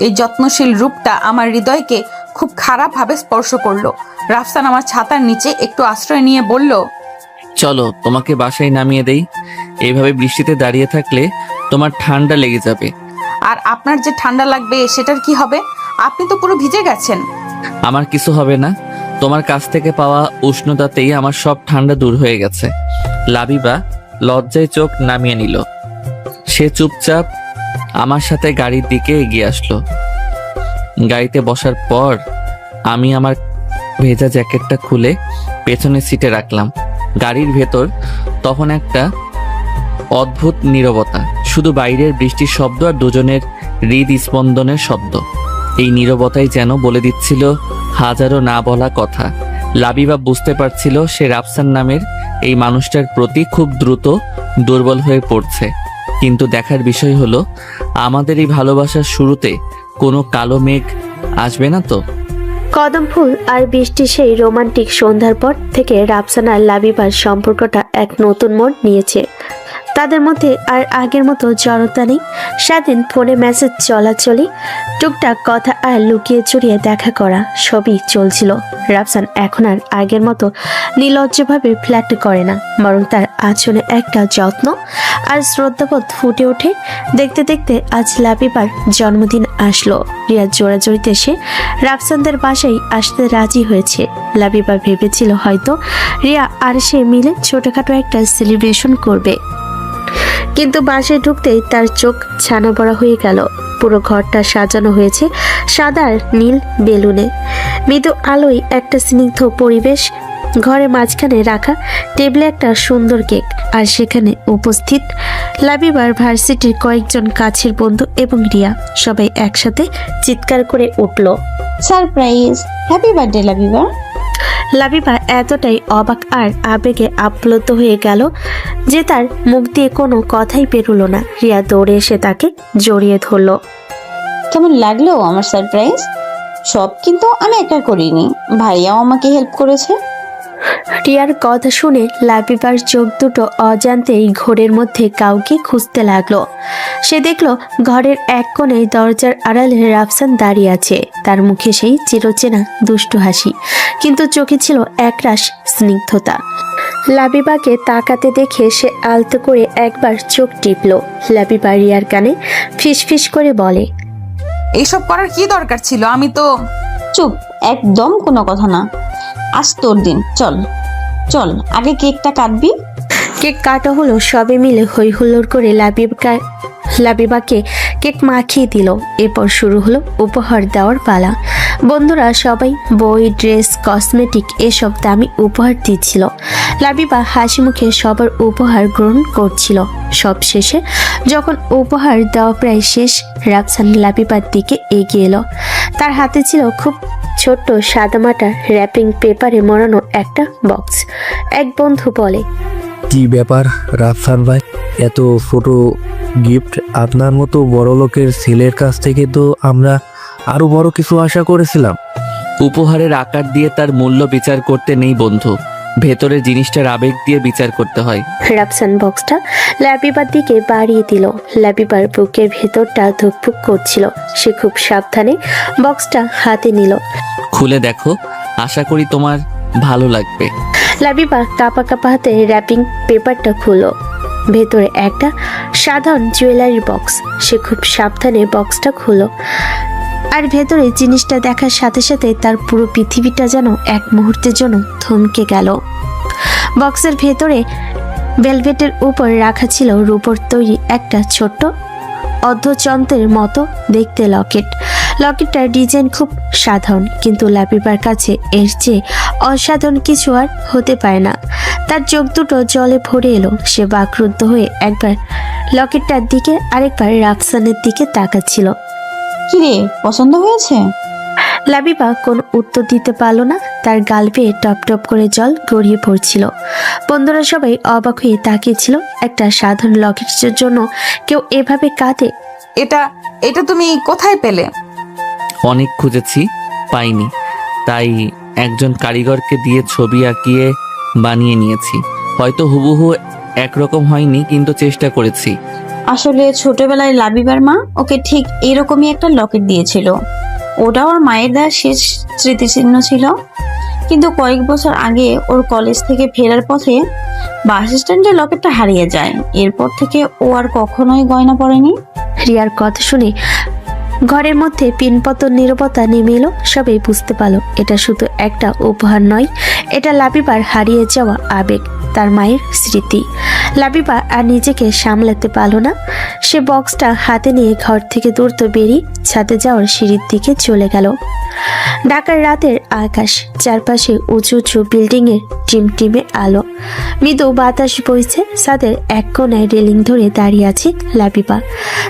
এই যত্নশীল রূপটা আমার হৃদয়কে খুব খারাপভাবে স্পর্শ করলো। রাফসান আমার ছাতার নিচে একটু আশ্রয় নিয়ে বলল, চলো তোমাকে বাসায় নামিয়ে দেই। এইভাবে বৃষ্টিতে দাঁড়িয়ে থাকলে তোমার ঠান্ডা লেগে যাবে। আর আপনার যে ঠান্ডা লাগবে সেটার কি হবে? আপনি তো পুরো ভিজে গেছেন। আমার কিছু হবে না। তোমার কাছ থেকে পাওয়া উষ্ণতাতেই আমার সব ঠান্ডা দূর হয়ে গেছে। লাবিবা লজ্জায় চোখ নামিয়ে নিল। সে চুপচাপ আমার সাথে গাড়ির দিকে এগিয়ে আসলো। গাড়িতে বসার পর আমি আমার ভেজা জ্যাকেটটা খুলে পেছনের সিটে রাখলাম। গাড়ির ভেতর তখন একটা অদ্ভুত নীরবতা, শুধু বাইরের বৃষ্টির শব্দ আর দুজনের হৃদস্পন্দনের শব্দ। এই নীরবতাই যেন বলে দিচ্ছিল হাজারো না বলা কথা। লাবিবা বুঝতে পারছিল সে রাফসান নামের এই মানুষটার প্রতি খুব দ্রুত দুর্বল হয়ে পড়ছে। কিন্তু দেখার বিষয় হলো আমাদের এই ভালোবাসার শুরুতে কোনো কালো মেঘ আসবে না তো। কদম ফুল আর বৃষ্টি সেই রোমান্টিক সন্ধ্যার পর থেকে রাফসান আর লাবিবার সম্পর্কটা এক নতুন মোড় নিয়েছে। তাদের মধ্যে আর আগের মতো জড়তা নেই। স্বাধীন ফোনে মেসেজ চলাচলই, টুকটাক কথা আর লুকিয়ে চুরিয়ে দেখা করা সবই চলছিল। রাফসান এখন আর আগের মতো নির্লজ্জভাবে ফ্ল্যাট করে না, বরং তার আচরণে একটা যত্ন আর শ্রদ্ধাবোধ ফুটে ওঠে। দেখতে দেখতে আজ লাবিবার জন্মদিন আসলো। রিয়া জোড়াজড়িতে এসে রাফসানদের বাসায় আসতে রাজি হয়েছে। লাবিবা ভেবেছিল হয়তো রিয়া আর সে মিলে ছোটখাটো একটা সেলিব্রেশন করবে, কিন্তু বাসায় ঢুকতেই তার চোখ ছানা বড়া হয়ে গেল। পুরো ঘরটা সাজানো হয়েছে সাদা আর নীল বেলুনে। মৃদু আলোয় একটা স্নিগ্ধ পরিবেশ। ঘরের মাঝখানে রাখা টেবিলে একটা সুন্দর কেক, আর সেখানে উপস্থিত লাবিবার ভার্সিটির কয়েকজন কাছের বন্ধু এবং রিয়া। সবাই একসাথে চিৎকার করে উঠল, surprise, happy birthday Labiba. Labiba এতটাই অবাক আর আবেগে আপ্লুত হয়ে গেল যে তার মুখ দিয়ে কোনো কথাই বেরোলো না। রিয়া দৌড়ে এসে তাকে জড়িয়ে ধরল। কেমন লাগলো আমার সারপ্রাইজ? সব কিন্তু আমি একা করিনি, ভাইয়াও আমাকে হেল্প করেছে। রিয়ার কথা শুনে লাবিবার চোখ দুটো অজান্তেই ঘোরের মধ্যে কাউকে খুঁজতে লাগলো। সে দেখলো ঘরের এক কোণে দরজার আড়ালে রাফসান দাঁড়িয়ে আছে। তার মুখে সেই চিরচেনা দুষ্টু হাসি, কিন্তু চোখে ছিল একরাশ স্নিগ্ধতা। লাবিবাকে তাকাতে দেখে সে আলতো করে একবার চোখ টিপল। লাবিবা রিয়ার কানে ফিসফিস করে বলে, এইসব করার কি দরকার ছিল? আমি তো চুপ, একদম কোনো কথা না। আজ তোর দিন, চল চল, আগে কেকটা কাটবি। কেক কাটা হলো। সবে মিলে হই হুল্লোড় করে লাবিবাকে কেক মাখিয়ে দিল। এরপর শুরু হলো উপহার দেওয়ার পালা। বন্ধুরা সবাই বই, ড্রেস, কসমেটিক এসব দামি উপহার দিচ্ছিল। লাবিবা হাসি মুখে সবার উপহার গ্রহণ করছিল। সব শেষে যখন উপহার দেওয়া প্রায় শেষ, রাফসান লাবিবার দিকে এগিয়ে এলো। তার হাতে ছিল খুব ছোট্ট সাদামাটা র্যাপিং পেপারে মোড়ানো একটা বক্স। এক বন্ধু বলে, কি ব্যাপার রাফসান ভাই, এত ছোট গিফট? আপনার মতো বড় লোকের ছেলের কাছ থেকে তো আমরা আরো বড় কিছু আশা করেছিলাম। উপহারের আকার দিয়ে তার মূল্য বিচার করতে নেই বন্ধু, ভেতরের জিনিসটার আবেগ দিয়ে বিচার করতে হয়। রাফসান বক্সটা লাবিবার দিকে বাড়িয়ে দিল। লাবিবার বুকের ভেতরটা ধুকপুক করছিল। সে খুব সাবধানে বক্সটা হাতে নিল। খুলে দেখো, আশা করি তোমার ভালো লাগবে। লাবিবা কাপা কাপা হাতে র্যাপিং পেপারটা খুলল। ভেতরে একটা সাধারণ জুয়েলারি বক্স। সে খুব সাবধানে বক্সটা খুলল, আর ভেতরে জিনিসটা দেখার সাথে সাথে তার পুরো পৃথিবীটা যেন এক মুহূর্তের জন্য থমকে গেল। বক্সের ভেতরে ভেলভেটের উপর রাখা ছিল রূপোর তৈরি একটা ছোট্ট অর্ধচন্দ্রের মতো দেখতে লকেট। লকেটটার ডিজাইন খুব সাধারণ, কিন্তু লাবিবার কাছে এর চেয়ে অসাধারণ কিছু আর হতে পারে না। তার চোখ দুটো জলে ভরে এলো। সে বাকরুদ্ধ হয়ে একবার লকেটটার দিকে, আরেকবার রাফসানের দিকে তাকাচ্ছিল। কিরে, পছন্দ হয়েছে? লাবিবা কোনো উত্তর দিতে পারল না। তার গাল বেয়ে টপ টপ করে জল গড়িয়ে পড়ছিল। বন্ধুরা সবাই অবাক হয়ে তাকিয়েছিল। একটা সাধারণ লকেটের জন্য কেউ এভাবে কাঁদে? এটা এটা তুমি কোথায় পেলে? অনেক খুঁজেছি, পাইনি, তাই একজন কারিগরকে দিয়ে ছবি আঁকিয়ে বানিয়ে নিয়েছি। হয়তো হুবহু একরকম হয়নি, কিন্তু চেষ্টা করেছি। আসলে ছোটবেলায় লাবিবার মা ওকে ঠিক এরকমই একটা লকেট দিয়েছিল। ওটা ওর মায়ের দেওয়া শেষ স্মৃতিচিহ্ন ছিল। কিন্তু কয়েক বছর আগে ওর কলেজ থেকে ফেরার পথে বাস স্ট্যান্ডে লকেটটা হারিয়ে যায়। এরপর থেকে ও আর কখনোই গয়না পরেনি। রিয়ার কথা শুনে ঘরের মধ্যে পিনপতন নীরবতা নেমে এলো। সবাই বুঝতে পারলো এটা শুধু একটা উপহার নয়, এটা লাবিবার হারিয়ে যাওয়া আবেগ, তার মায়ের স্মৃতি। লাবিবা আর নিজেকে সামলাতে পারল না। সে বক্সটা হাতে নিয়ে ঘর থেকে দ্রুত বেরিয়ে ছাদে যাওয়ার সিঁড়ির দিকে চলে গেল। ঢাকার রাতের আকাশ, চারপাশে উঁচু উঁচু বিল্ডিংয়ের টিমটিমে আলো, মৃদু বাতাস বইছে। ছাদের এক কোণায় রেলিং ধরে দাঁড়িয়ে আছে লাবিবা।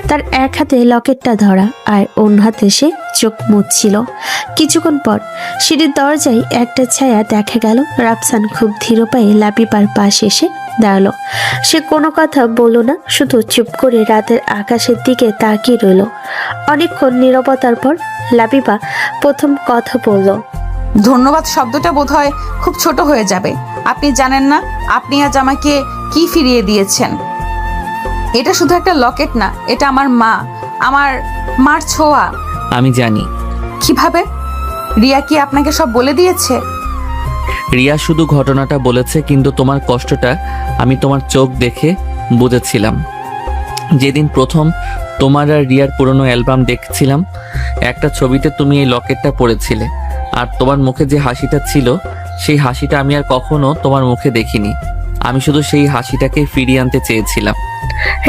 তার এক হাতে লকেটটা ধরা, আর অন্য হাতে সে চোখ মুছছিল। কিছুক্ষণ পর সিঁড়ির দরজায় একটা ছায়া দেখা গেল। রাফসান খুব ধীর পায়ে লাবিবার পাশে এসে দাঁড়ালো। সে কোনো কথা বলল না, শুধু চুপ করে রাতের আকাশের দিকে তাকিয়ে রইল। অনেকক্ষণ নীরবতার পর লাবিবা প্রথম কথা বলল, ধন্যবাদ শব্দটা বোধহয় খুব ছোট হয়ে যাবে। আপনি জানেন না আপনি আজ আমাকে কি ফিরিয়ে দিয়েছেন। এটা শুধু একটা লকেট না, এটা আমার মা, আমার মার ছোঁয়া। আমি জানি। কিভাবে? রিয়া কি আপনাকে সব বলে দিয়েছে? রিয়া শুধু ঘটনাটা বলেছে, কিন্তু তোমার কষ্টটা আমি তোমার চোখ দেখে বুঝেছিলাম। যেদিন প্রথম তোমার আর রিয়ার পুরনো অ্যালবাম দেখছিলাম, একটা ছবিতে তুমি এই লকেটটা পরেছিলে, আর তোমার মুখে যে হাসিটা ছিল, সেই হাসিটা আমি আর কখনো তোমার মুখে দেখিনি। আমি শুধু সেই হাসিটাকে ফিরিয়ে আনতে চেয়েছিলাম।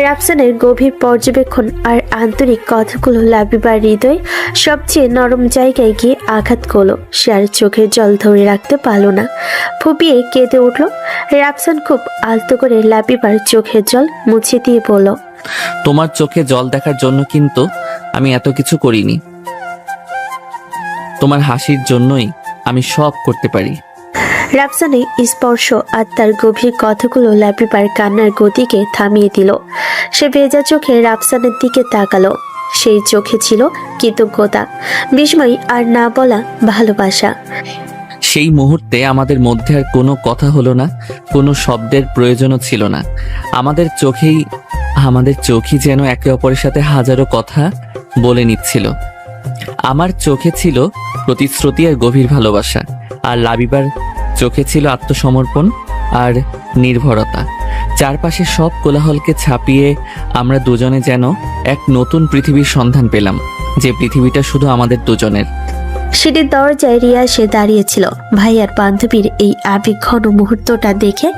রাফসানের গভীর পর্যবেক্ষণ আর আন্তরিক কথাগুলো লাবিবার হৃদয়ে সবচেয়ে নরম জায়গায় গিয়ে আঘাত করলো। সে আর চোখের জল ধরে রাখতে পারল না, ফুপিয়ে কেঁদে উঠল। রাফসান খুব আলতো করে লাবিবার চোখের জল মুছে দিয়ে বলল, তোমার চোখে জল দেখার জন্য কিন্তু আমি এত কিছু করিনি। তোমার হাসির জন্যই আমি সব করতে পারি। রাফসানের স্পর্শ আর তার গভীর কথাগুলো লাবিবার কান্নার গতিকে থামিয়ে দিল। সে ভেজা চোখে রাফসানের দিকে তাকালো। সেই চোখে ছিল কৃতজ্ঞতা, বিস্ময় আর না বলা ভালোবাসা। সেই মুহূর্তে আমাদের মধ্যে আর কোনো কথা হলো না, কোনো শব্দের প্রয়োজনও ছিল না। আমাদের চোখই যেন একে অপরের সাথে হাজারো কথা বলে নিচ্ছিল। আমার চোখে ছিল প্রতিশ্রুতি আর গভীর ভালোবাসা, আর লাবিবার চোখে ছিল আত্মসমর্পণ আর নির্ভরতা। চারপাশে সব কোলাহলকে ছাপিয়ে আমরা দুজনে যেন এক নতুন পৃথিবীর সন্ধান পেলাম, যে পৃথিবীটা শুধু আমাদের দুজনের। সিঁড়ির দরজায় রিয়া সে দাঁড়িয়েছিল। ভাই আর বান্ধবীর এই আবেগঘন মুহূর্তটা দেখে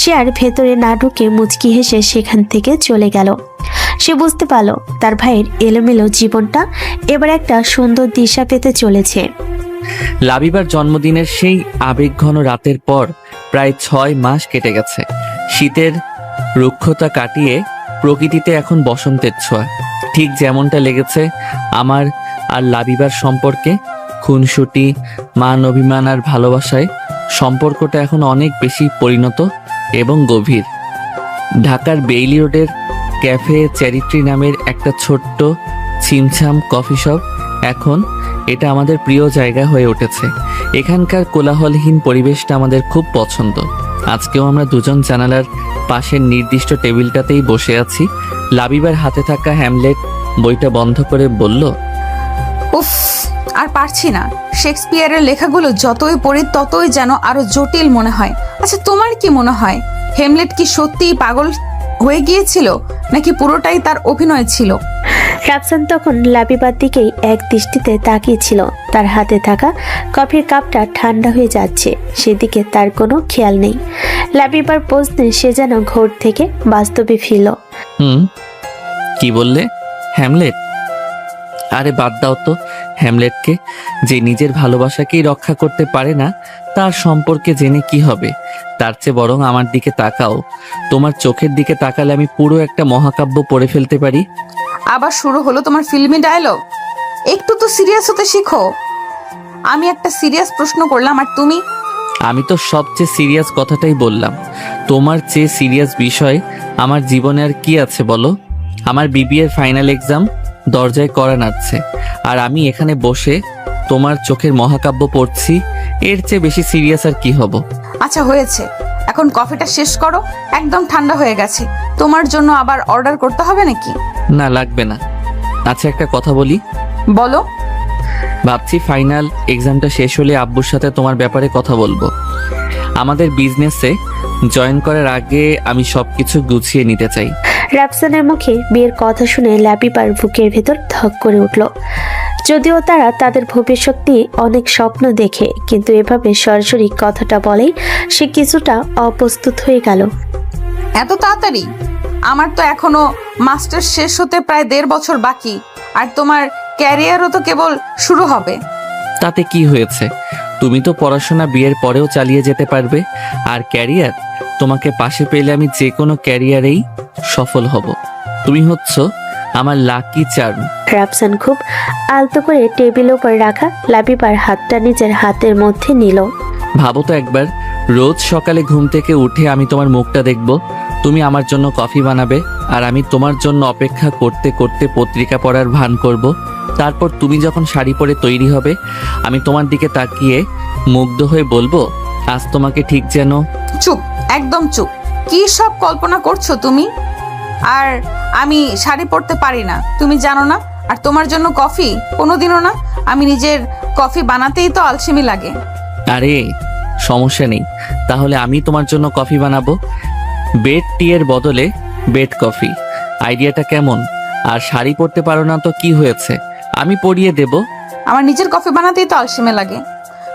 সে আর ভেতরে না ঢুকে মুচকি হেসে সেখান থেকে চলে গেল। সে বুঝতে পারল তার ভাইয়ের এলোমেলো জীবনটা এবার একটা সুন্দর দিশা পেতে চলেছে। লাবিবার জন্মদিনের সেই আবেগঘন রাতের পর প্রায় 6 মাস কেটে গেছে। শীতের রুক্ষতা কাটিয়ে প্রকৃতিতে এখন বসন্তের ছোঁয়া, ঠিক যেমনটা লেগেছে আমার আর লাবিবার সম্পর্কে। খুনসুটি, মান অভিমান আর ভালোবাসায় সম্পর্কটা এখন অনেক বেশি পরিণত এবং গভীর। ঢাকার বেইলি রোডের ক্যাফে চ্যারিটি নামের একটা ছোট্ট ছিমছাম কফি শপ, এখন এটা আমাদের প্রিয় জায়গা হয়ে উঠেছে। এখানকার কোলাহলহীন পরিবেশটা আমাদের খুব পছন্দ। আজকেও আমরা দুজন জানালার পাশের নির্দিষ্ট টেবিলটাতেই বসে আছি। লাবিবার হাতে থাকা হ্যামলেট বইটা বন্ধ করে বলল, উফ, আর পারছি না। শেক্সপিয়ারের লেখাগুলো যতই পড়ি ততই যেন আরো জটিল মনে হয়। আচ্ছা, তোমার কি মনে হয় হেমলেট কি সত্যিই পাগল হয়ে গিয়েছিল, নাকি পুরোটাই তার অভিনয় ছিল? রাফসান তখন লাবিবার দিকেই এক দৃষ্টিতে তাকিয়েছিল। তার হাতে থাকা কফির কাপটা ঠান্ডা হয়ে যাচ্ছে, সেদিকে তার কোনো খেয়াল নেই। লাবিবার প্রশ্নে সে যেন ঘোর থেকে বাস্তবে ফিরল। কি বললে? হ্যামলেট? আরে বাদ দাও তো হ্যামলেটকে। যে নিজের ভালোবাসাকেই রক্ষা করতে পারে না, তার সম্পর্কে জেনে কি হবে? তার চেয়ে বরং আমার দিকে তাকাও। তোমার চোখের দিকে তাকালে আমি পুরো একটা মহাকাব্য পড়ে ফেলতে পারি। আবার শুরু হলো তোমার ফিল্মি ডায়লগ। একটু তো সিরিয়াস হতে শিখো। আমি একটা সিরিয়াস প্রশ্ন করলাম আর তুমি? আমি তো সবচেয়ে সিরিয়াস কথাটাই বললাম। তোমার চেয়ে সিরিয়াস বিষয় আমার জীবনে আর কি আছে বলো? আমার বিবিএর ফাইনাল এক্সাম দরজায় কড়া নাড়ছে, আর আমি এখানে বসে তোমার চোখের মহাকাব্য পড়ছি। এর চেয়ে বেশি সিরিয়াস আর কি হব? আচ্ছা হয়েছে, এখন কফিটা শেষ করো, একদম ঠান্ডা হয়ে গেছে। তোমার জন্য আবার অর্ডার করতে হবে নাকি? না, লাগবে না। আচ্ছা, একটা কথা বলি। বলো। ভাবছি ফাইনাল এক্সামটা শেষ হলে আব্বুর সাথে তোমার ব্যাপারে কথা বলবো। আমাদের বিজনেসে জয়েন করার আগে আমি সবকিছু গুছিয়ে নিতে চাই। রাফসানের মুখে বিয়ের কথা শুনে লাবিবার বুকের ভেতর ধক করে উঠল। যদিও তারা তাদের ভবিষ্যৎ নিয়ে অনেক স্বপ্ন দেখে, কিন্তু এভাবে সরাসরি কথাটা বলেই সে কিছুটা অপ্রস্তুত হয়ে গেল। এত তাড়াতাড়ি? আমার তো এখনো মাস্টার শেষ হতে প্রায় 1.5 বছর বাকি, আর তোমার ক্যারিয়ারও তো কেবল শুরু হবে। তাতে কি হয়েছে? তুমি তো পড়াশোনা বিয়ের পরেও চালিয়ে যেতে পারবে, আর ক্যারিয়ার তোমাকে পাশে পেলে আমি যে কোনো ক্যারিয়ারেই সফল হব। তুমি হচ্ছ আমার লাকি চার্ম। রাফসান খুব আলতো করে টেবিলের উপর রাখা লাবিবার হাতটা নিজের হাতের মধ্যে নিল। ভাবো তো একবার, রোজ সকালে ঘুম থেকে উঠে আমি তোমার মুখটা দেখব। তুমি আমার জন্য কফি বানাবে, আর আমি তোমার জন্য অপেক্ষা করতে করতে পত্রিকা পড়ার ভান করব। তারপর তুমি যখন শাড়ি পরে তৈরি হবে, আমি তোমার দিকে তাকিয়ে মুগ্ধ হয়ে বলবো, আজ তোমাকে ঠিক যেন। চুপ, একদম চুপ। কি সব কল্পনা করছো তুমি? আর আমি শাড়ি পরতে পারি না, তুমি জানো না? আর তোমার জন্য কফি? কোনোদিনও না। আমি নিজের কফি বানাতেই তো আলসেমি লাগে। আরে সমস্যা নেই, তাহলে আমি তোমার জন্য কফি বানাবো। বেড টি এর বদলে বেড কফি। আইডিয়াটা কেমন? আর শাড়ি পরতে পারো না তো কি হয়েছে, আমি পরিয়ে দেব। আমার নিজের কফি বানাতেই তো আলসেমি লাগে।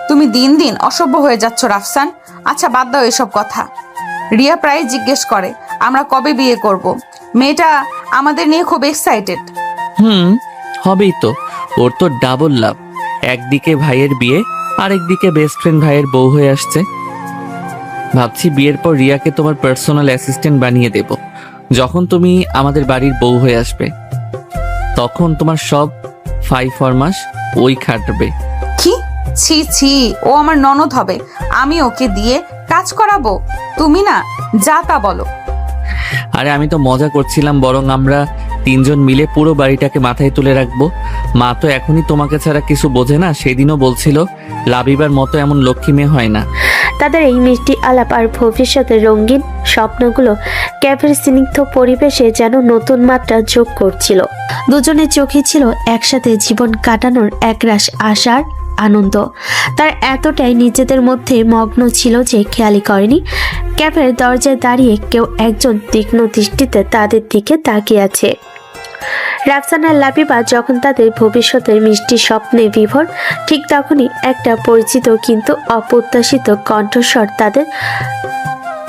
তুমি দিন দিন অসভ্য হয়ে যাচ্ছ রাফসান। আচ্ছা বাদ দাও এসব কথা। রিয়া প্রায় জিজ্ঞেস করে আমরা কবে বিয়ে করব। মেয়েটা আমাদের নিয়ে খুব এক্সাইটেড। হবেই তো। ওর তো ডাবল লাভ। একদিকে ভাইয়ের বিয়ে, আরেকদিকে বেস্ট ফ্রেন্ড ভাইয়ের বউ হয়ে আসছে। ভাবছি বিয়ের পর রিয়াকে তোমার পার্সোনাল অ্যাসিস্ট্যান্ট বানিয়ে দেব। যখন তুমি আমাদের বাড়ির বউ হয়ে আসবে, তখন তোমার সব ফরমাস ওই খাটবে। কি? ছি ছি, ও আমার ননদ হবে, আমি ওকে দিয়ে কাজ করাবো? তুমি না যা তা বলো। আরে আমি তো মজা করছিলাম, বরং আমরা তিনজন মিলে পুরো বাড়িটাকে মাথায় তুলে রাখবো। মা তো এখনই তোমাকে ছাড়া কিছু বোঝে না, সেদিনও বলছিল লাবিবার মতো এমন লক্ষ্মী মেয়ে হয় না। তাদের এই মিষ্টি আলাপ আর ভবিষ্যতের রঙিন স্বপ্নগুলো ক্যাফের স্নিগ্ধ পরিবেশে যেন নতুন মাত্রা যোগ করছিল। দুজনের চোখে ছিল একসাথে জীবন কাটানোর একরাশ আশার আনন্দ। তার এতটাই নিজেদের মধ্যে মগ্ন ছিল যে খেয়ালই করেনি ক্যাফের দরজায় দাঁড়িয়ে কেউ একজন তীক্ষ্ণ দৃষ্টিতে তাদের দিকে তাকিয়ে আছে। রাফসান আর লাবিবা যখন তাদের ভবিষ্যতের মিষ্টি স্বপ্নে বিভোর, ঠিক তখনই একটা পরিচিত কিন্তু অপ্রত্যাশিত কণ্ঠস্বর তাদের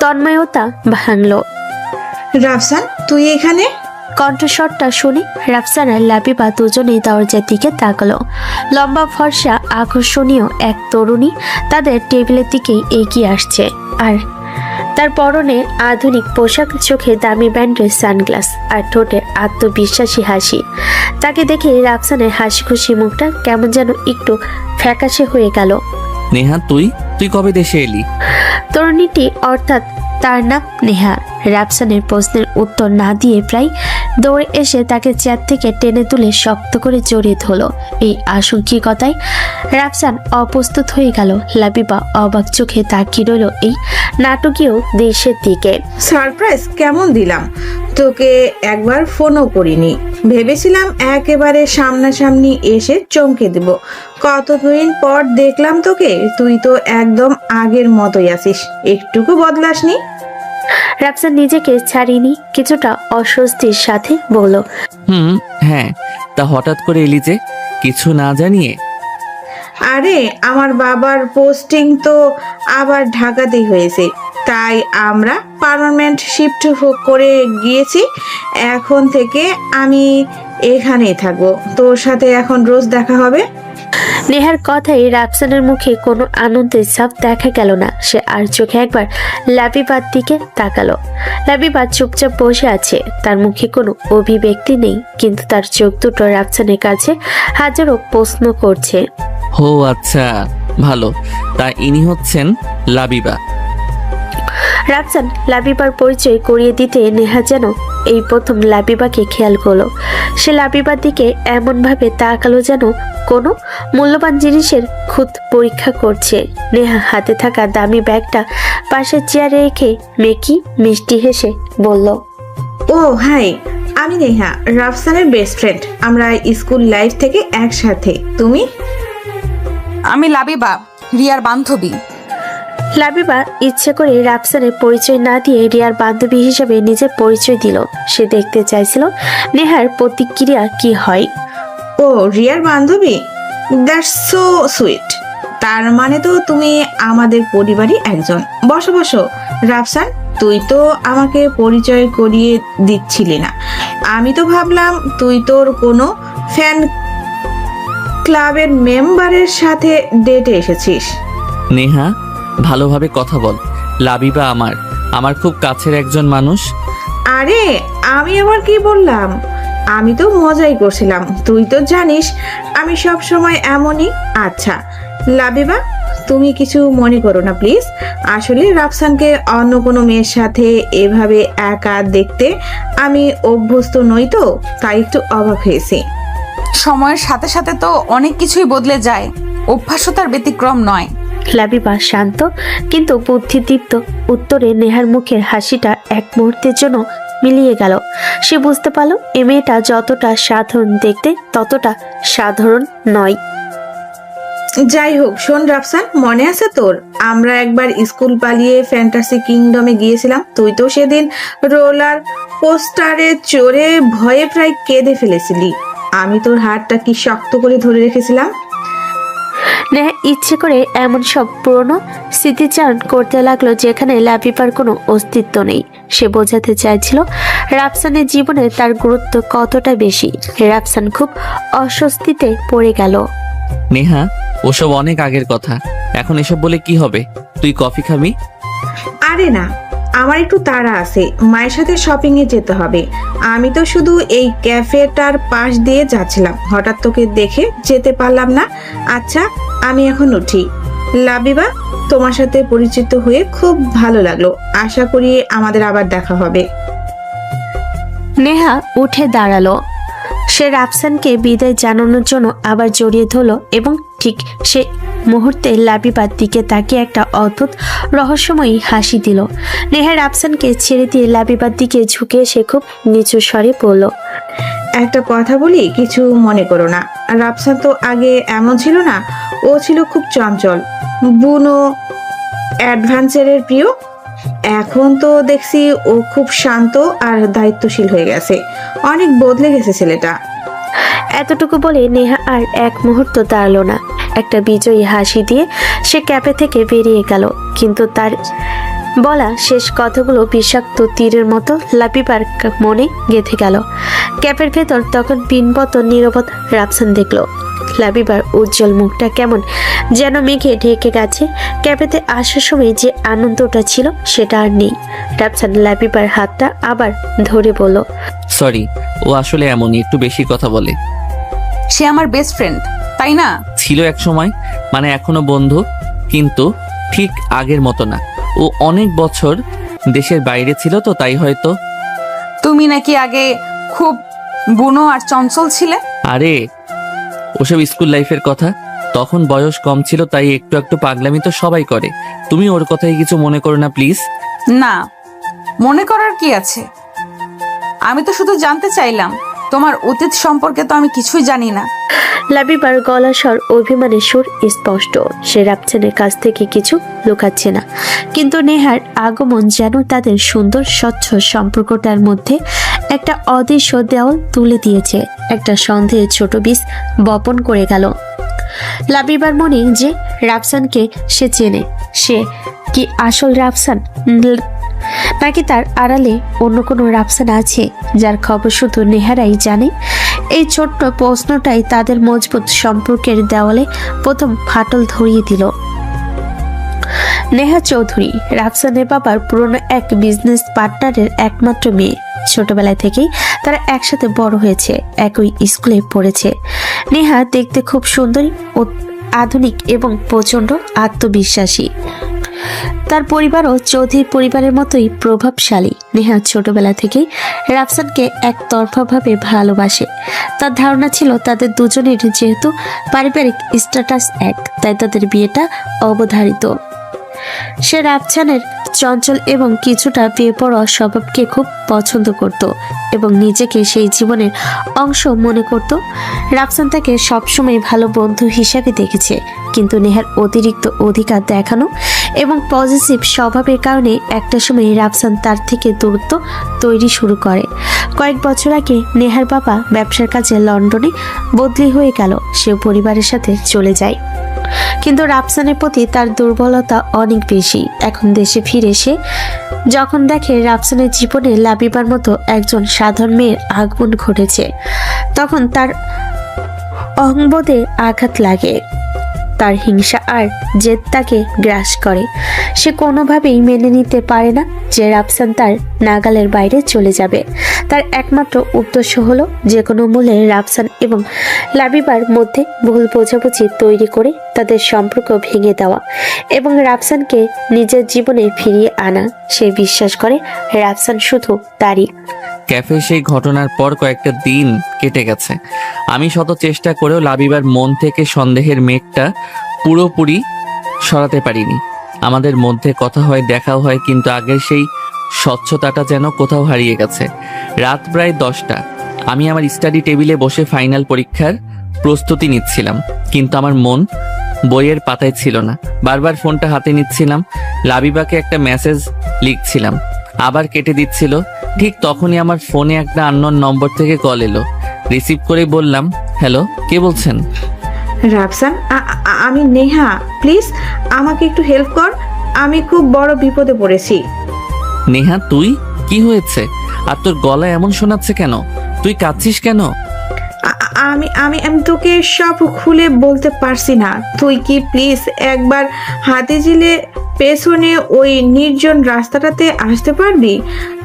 তন্ময়তা ভাঙল। রাফসান, তুই এখানে? কণ্ঠস্বরটা শুনে রাফসান আর লাবিবা দুজনেই দরজার দিকে তাকালো। লম্বা ফর্সা আকর্ষণীয় এক তরুণী তাদের টেবিলের দিকেই এগিয়ে আসছে, আর তার পরনে আধুনিক পোশাক, চোখে দামি ব্র্যান্ডের সানগ্লাস আর ঠোঁটে আত্মবিশ্বাসী হাসি। তাকে দেখে রাফসানের হাসি খুশি মুখটা কেমন যেন একটু ফ্যাকাশে হয়ে গেল। নেহা, তুই কবে দেশে এলি? তরুণীটি, অর্থাৎ তার নাম নেহা, রাফসানের প্রশ্নের উত্তর না দিয়ে প্রায় দৌড়ে এসে তাকে চেয়ার থেকে টেনে তুলে শক্ত করে জড়িয়ে ধরল। এই আশঙ্কিকতায় রাফসান অপ্রস্তুত হয়ে গেল। লাবিবা অবাক চোখে তাকিয়ে রইল এই নাটকীয় দৃশ্যের দিকে। সারপ্রাইজ কেমন দিলাম তোকে, একবার ফোনও করিনি। ভেবেছিলাম একেবারে সামনাসামনি এসে চমকে দেব। কতদিন পর দেখলাম তোকে, তুই তো একদম আগের মতোই আছিস, একটুকু বদলাসনি। রাফসান নিজেকে ছাড়িনি, কিছুটা অস্বস্তির সাথে বলল, হ্যাঁ, তা হঠাৎ করে এলি যে, কিছু না জানিয়ে? আরে আমার বাবার পোস্টিং তো আবার ঢাকাতেই হয়েছে, তাই আমরা পার্মানেন্ট শিফট করে গিয়েছি। এখন থেকে আমি এখানেই থাকবো, তোর সাথে এখন রোজ দেখা হবে। নেহার কথায় রাফসানের মুখে কোনো আনন্দের ছাপ দেখা গেল না। সে আর চোখে একবার লাবিবার দিকে তাকালো। লাবিবা চুপচাপ বসে আছে, তার মুখে কোনো অভিব্যক্তি নেই, কিন্তু তার চোখ দুটো রাফসানের কাছে হাজারো প্রশ্ন করছে। ও আচ্ছা, ভালো। তা ইনি হচ্ছেন লাবিবা। রাফসান লাবিবার পরিচয় করিয়ে দিতে নেহা যেন এই প্রথম লাবিবাকে খেয়াল করলো। সে লাবিবার দিকে এমনভাবে তাকালো যেন কোনো মূল্যবান জিনিসের খুদ পরীক্ষা করছে। নেহা হাতে থাকা দামি ব্যাগটা পাশের চেয়ারে রেখে মেকি মিষ্টি হেসে বলল, ও হাই, আমি নেহা, রাফসানের বেস্ট ফ্রেন্ড। আমরা স্কুল লাইফ থেকে একসাথে। তুমি? আমি লাবিবা, রিয়ার বান্ধবী। লাবিবা ইচ্ছে করে রাফসানের পরিচয় না দিয়ে রিয়ার বান্ধবী হিসেবে নিজের পরিচয় দিল। সে দেখতে চাইছিল নেহার প্রতিক্রিয়া কি হয়। ও, রিয়ার বান্ধবী? That's so sweet. তার মানে তো তুমি আমাদের পরিবারই একজন। বসো বসো। রাফসান, তুই তো আমাকে পরিচয় করিয়ে দিচ্ছিলি না। আমি তো ভাবলাম তুই তোর কোনো ফ্যান ক্লাবের মেম্বারের সাথে ডেটে এসেছিস। নেহা, ভালোভাবে কথা বল। লাবিবা আমার খুব কাছের একজন মানুষ। আরে আমি আবার কি বললাম? আমি তো মজাই করছিলাম, তুই তো জানিস আমি সব সময় এমনই। আচ্ছা লাবিবা, তুমি কিছু মনে করো না প্লিজ। আসলে রাফসানকে অন্য কোনো মেয়ের সাথে এভাবে একা দেখতে আমি অভ্যস্ত নই, তো তাই একটু অবাক হয়েছি। সময়ের সাথে সাথে তো অনেক কিছুই বদলে যায়, অভ্যাসও তার ব্যতিক্রম নয়। লাবিবা শান্ত কিন্তু বুদ্ধিদীপ্ত উত্তরে নেহার মুখের হাসিটা এক মুহূর্তের জন্য মিলিয়ে গেল। সে বুঝতে পারল এ মেয়েটা যতটা সাধারণ দেখতে ততটা সাধারণ নয়। যাই হোক, শোন রাফসান, মনে আছে তোর আমরা একবার স্কুল পালিয়ে ফ্যান্টাসি কিংডমে গিয়েছিলাম? তুই তো সেদিন রোলার পোস্টারে চড়ে ভয়ে প্রায় কেঁদে ফেলেছিলি। আমি তোর হাতটা কি শক্ত করে ধরে রেখেছিলাম। নেহা ইচ্ছে করে এমন সব পুরনো স্মৃতিচারণ করতে লাগলো যেখানে লাবিবার কোনো অস্তিত্ব নেই। সে বোঝাতে চাইছিল রাফসানের জীবনে তার গুরুত্ব কতটা বেশি। রাফসান খুব অস্বস্তিতে পড়ে গেল। নেহা, ওসব অনেক আগের কথা, এখন এসব বলে কি হবে? তুই কফি খাবি? আরে না, আমার একটু তাড়া আছে, মায়ের সাথে শপিং এ যেতে হবে। আমি তো শুধু এই ক্যাফেটার পাশ দিয়ে যাচ্ছিলাম, হঠাৎ তোকে দেখে যেতে পারলাম না। আচ্ছা আমি এখন উঠি। লাবিবা, তোমার সাথে পরিচিত হয়ে খুব ভালো লাগলো। আশা করি আমাদের আবার দেখা হবে। নেহা উঠে দাঁড়ালো। সে রাফসানকে বিদায় জানানোর জন্য আবার জড়িয়ে ধরল এবং ঠিক সে মুহূর্তে লাবিবার দিকে তাকিয়ে একটা অদ্ভুত রহস্যময়ী হাসি দিল। নেহা রাফসানকে ছেড়ে দিয়ে লাবিবার দিকে ঝুঁকে সে খুব নিচু স্বরে বলল, একটা কথা বলি, কিছু মনে করো না। রাফসান তো আগে এমন ছিল না, ও ছিল খুব চঞ্চল, বুনো, অ্যাডভেঞ্চারের প্রিয়। এখন তো দেখছি ও খুব শান্ত আর দায়িত্বশীল হয়ে গেছে, অনেক বদলে গেছে ছেলেটা। এতটুকু বলে নেহা আর এক মুহূর্ত দাঁড়ালো না। একটা বিজয়ী হাসি দিয়ে সে ক্যাফে থেকে বেরিয়ে গেল, কিন্তু তার বলা শেষ কথাগুলো বিষাক্ত তীরের মতো লাবিবার মনে গেঁথে গেল। ক্যাফের ভেতর তখন পিনপত নীরবত রাফসান দেখলো। লাবিবার উজ্জ্বল মুখটা কেমন যেন মেঘে ঢেকে গেছে। ক্যাফেতে আসার সময় যে আনন্দটা ছিল সেটা আর নেই। রাফসান লাবিবার হাতটা আবার ধরে বলল, সরি, ও আসলে এমনই, একটু বেশি কথা বলে। সে আমার বেস্ট ফ্রেন্ড, তাই না? ছিল এক সময়, মানে এখনো বন্ধু, কিন্তু ঠিক আগের মতো না। ও অনেক বছর দেশের বাইরে ছিল তো, তাই হয়তো। তুমি নাকি আগে খুব বুনো আর চঞ্চল ছিলে? আরে ওসব স্কুল লাইফের কথা, তখন বয়স কম ছিল, তাই একটু একটু পাগলামি তো সবাই করে। তুমি ওর কথাই কিছু মনে করো না প্লিজ। না, মনে করার কি আছে? আমি তো শুধু জানতে চাইলাম, তোমার অতীত সম্পর্কে তো আমি কিছুই জানি না। লাবিবার গলা স্বর অভিমানের সুর স্পষ্ট। সে রাফসানের কাছ থেকে কিছু লুকাচ্ছে না, কিন্তু নেহার আগমন যেন তাদের সুন্দর স্বচ্ছ সম্পর্কটার মধ্যে একটা অদৃশ্য দেওয়াল তুলে দিয়েছে, একটা সন্দেহের ছোট বীজ বপন করে গেল। লাবিবার মনে যে রাফসানকে সে চেনে, সে কি আসল রাফসান, নাকি তার আড়ালে অন্য কোনো রাফসান আছে যার খবর শুধু নেহারাই জানে? এই ছোট্ট প্রশ্নটাই তাদের মজবুত সম্পর্কের দেওয়ালে প্রথম ফাটল ধরিয়ে দিল। নেহা চৌধুরী রাফসানের বাবার পুরনো এক বিজনেস পার্টনারের একমাত্র মেয়ে। ছোটবেলা থেকেই তারা একসাথে বড় হয়েছে, একই স্কুলে পড়েছে। নেহা দেখতে খুব সুন্দরী ও আধুনিক এবং প্রচণ্ড আত্মবিশ্বাসী। তার পরিবারও চৌধুরী পরিবারের মতোই প্রভাবশালী। নেহা ছোটবেলা থেকেই রাফসানকে একতরফাভাবে ভালোবাসে। তার ধারণা ছিল তাদের দুজনের যেহেতু পারিবারিক স্ট্যাটাস এক, তাই তাদের বিয়েটা অবধারিত। সে রাফসানের চঞ্চল এবং কিছুটা বেপরোয়া স্বভাবকে খুব পছন্দ করত এবং নিজেকে সেই জীবনের অংশ মনে করত। রাফসান তাকে সবসময় ভালো বন্ধু হিসাবে দেখেছে, কিন্তু নেহার অতিরিক্ত অধিকার দেখানো এবং পজিটিভ স্বভাবের কারণে একটা সময় রাফসান তার থেকে দূরত্ব তৈরি শুরু করে। কয়েক বছর আগে নেহার বাবা ব্যবসার কাজে লন্ডনে বদলি হয়ে গেল, সে পরিবারের সাথে চলে যায়। কিন্তু রাফসানের প্রতি তার দুর্বলতা অনেক বেশি। এখন দেশে ফিরে এসে যখন দেখে রাফসানের জীবনে লাবিবার মতো একজন সাধারণ মেয়ের আগমন ঘটেছে, তখন তার অহংবোধে আঘাত লাগে। তার হিংসা আর জেদ তাকে গ্রাস করে। সে কোনোভাবেই মেনে নিতে পারে না যে রাফসান তার নাগালের বাইরে চলে যাবে। তার একমাত্র উদ্দেশ্য হলো যে কোনো মূল্যে রাফসান এবং লাবিবার মধ্যে ভুল বোঝাবুঝি তৈরি করে তাদের সম্পর্ক ভেঙে দেওয়া এবং রাফসানকে নিজের জীবনে ফিরিয়ে আনা। সে বিশ্বাস করে রাফসান শুধু তারই। ক্যাফে সেই ঘটনার পর কয়েকটা দিন কেটে গেছে। আমি শত চেষ্টা করেও লাবিবার মন থেকে সন্দেহের মেঘটা পুরোপুরি সরাতে পারিনি। আমাদের মধ্যে কথা হয়, দেখাও হয়, কিন্তু আগের সেই স্বচ্ছতাটা যেন কোথাও হারিয়ে গেছে। রাত প্রায় 10টা। আমি আমার স্টাডি টেবিলে বসে ফাইনাল পরীক্ষার প্রস্তুতি নিচ্ছিলাম, কিন্তু আমার মন বইয়ের পাতায় ছিল না। বারবার ফোনটা হাতে নিচ্ছিলাম, লাবিবাকে একটা মেসেজ লিখছিলাম, আবার কেটে দিচ্ছিল। ঠিক তখনই আমার ফোনে একটা আননোন নম্বর থেকে কল এলো। রিসিভ করে বললাম, হ্যালো, কে বলছেন? রাফসান, আমি নেহা, প্লিজ আমাকে একটু হেল্প কর, আমি খুব বড় বিপদে পড়েছি। নেহা, তুই? কি হয়েছে? আর তোর গলা এমন শোনাচ্ছে কেন? তুই কাঁদছিস কেন? আমি আমি আমি তোকে সব খুলে বলতে পারছি না। তুই কি প্লিজ একবার হাতিঝিলে পেছনে ওই নির্জন রাস্তাটাতে আসতে পারবি?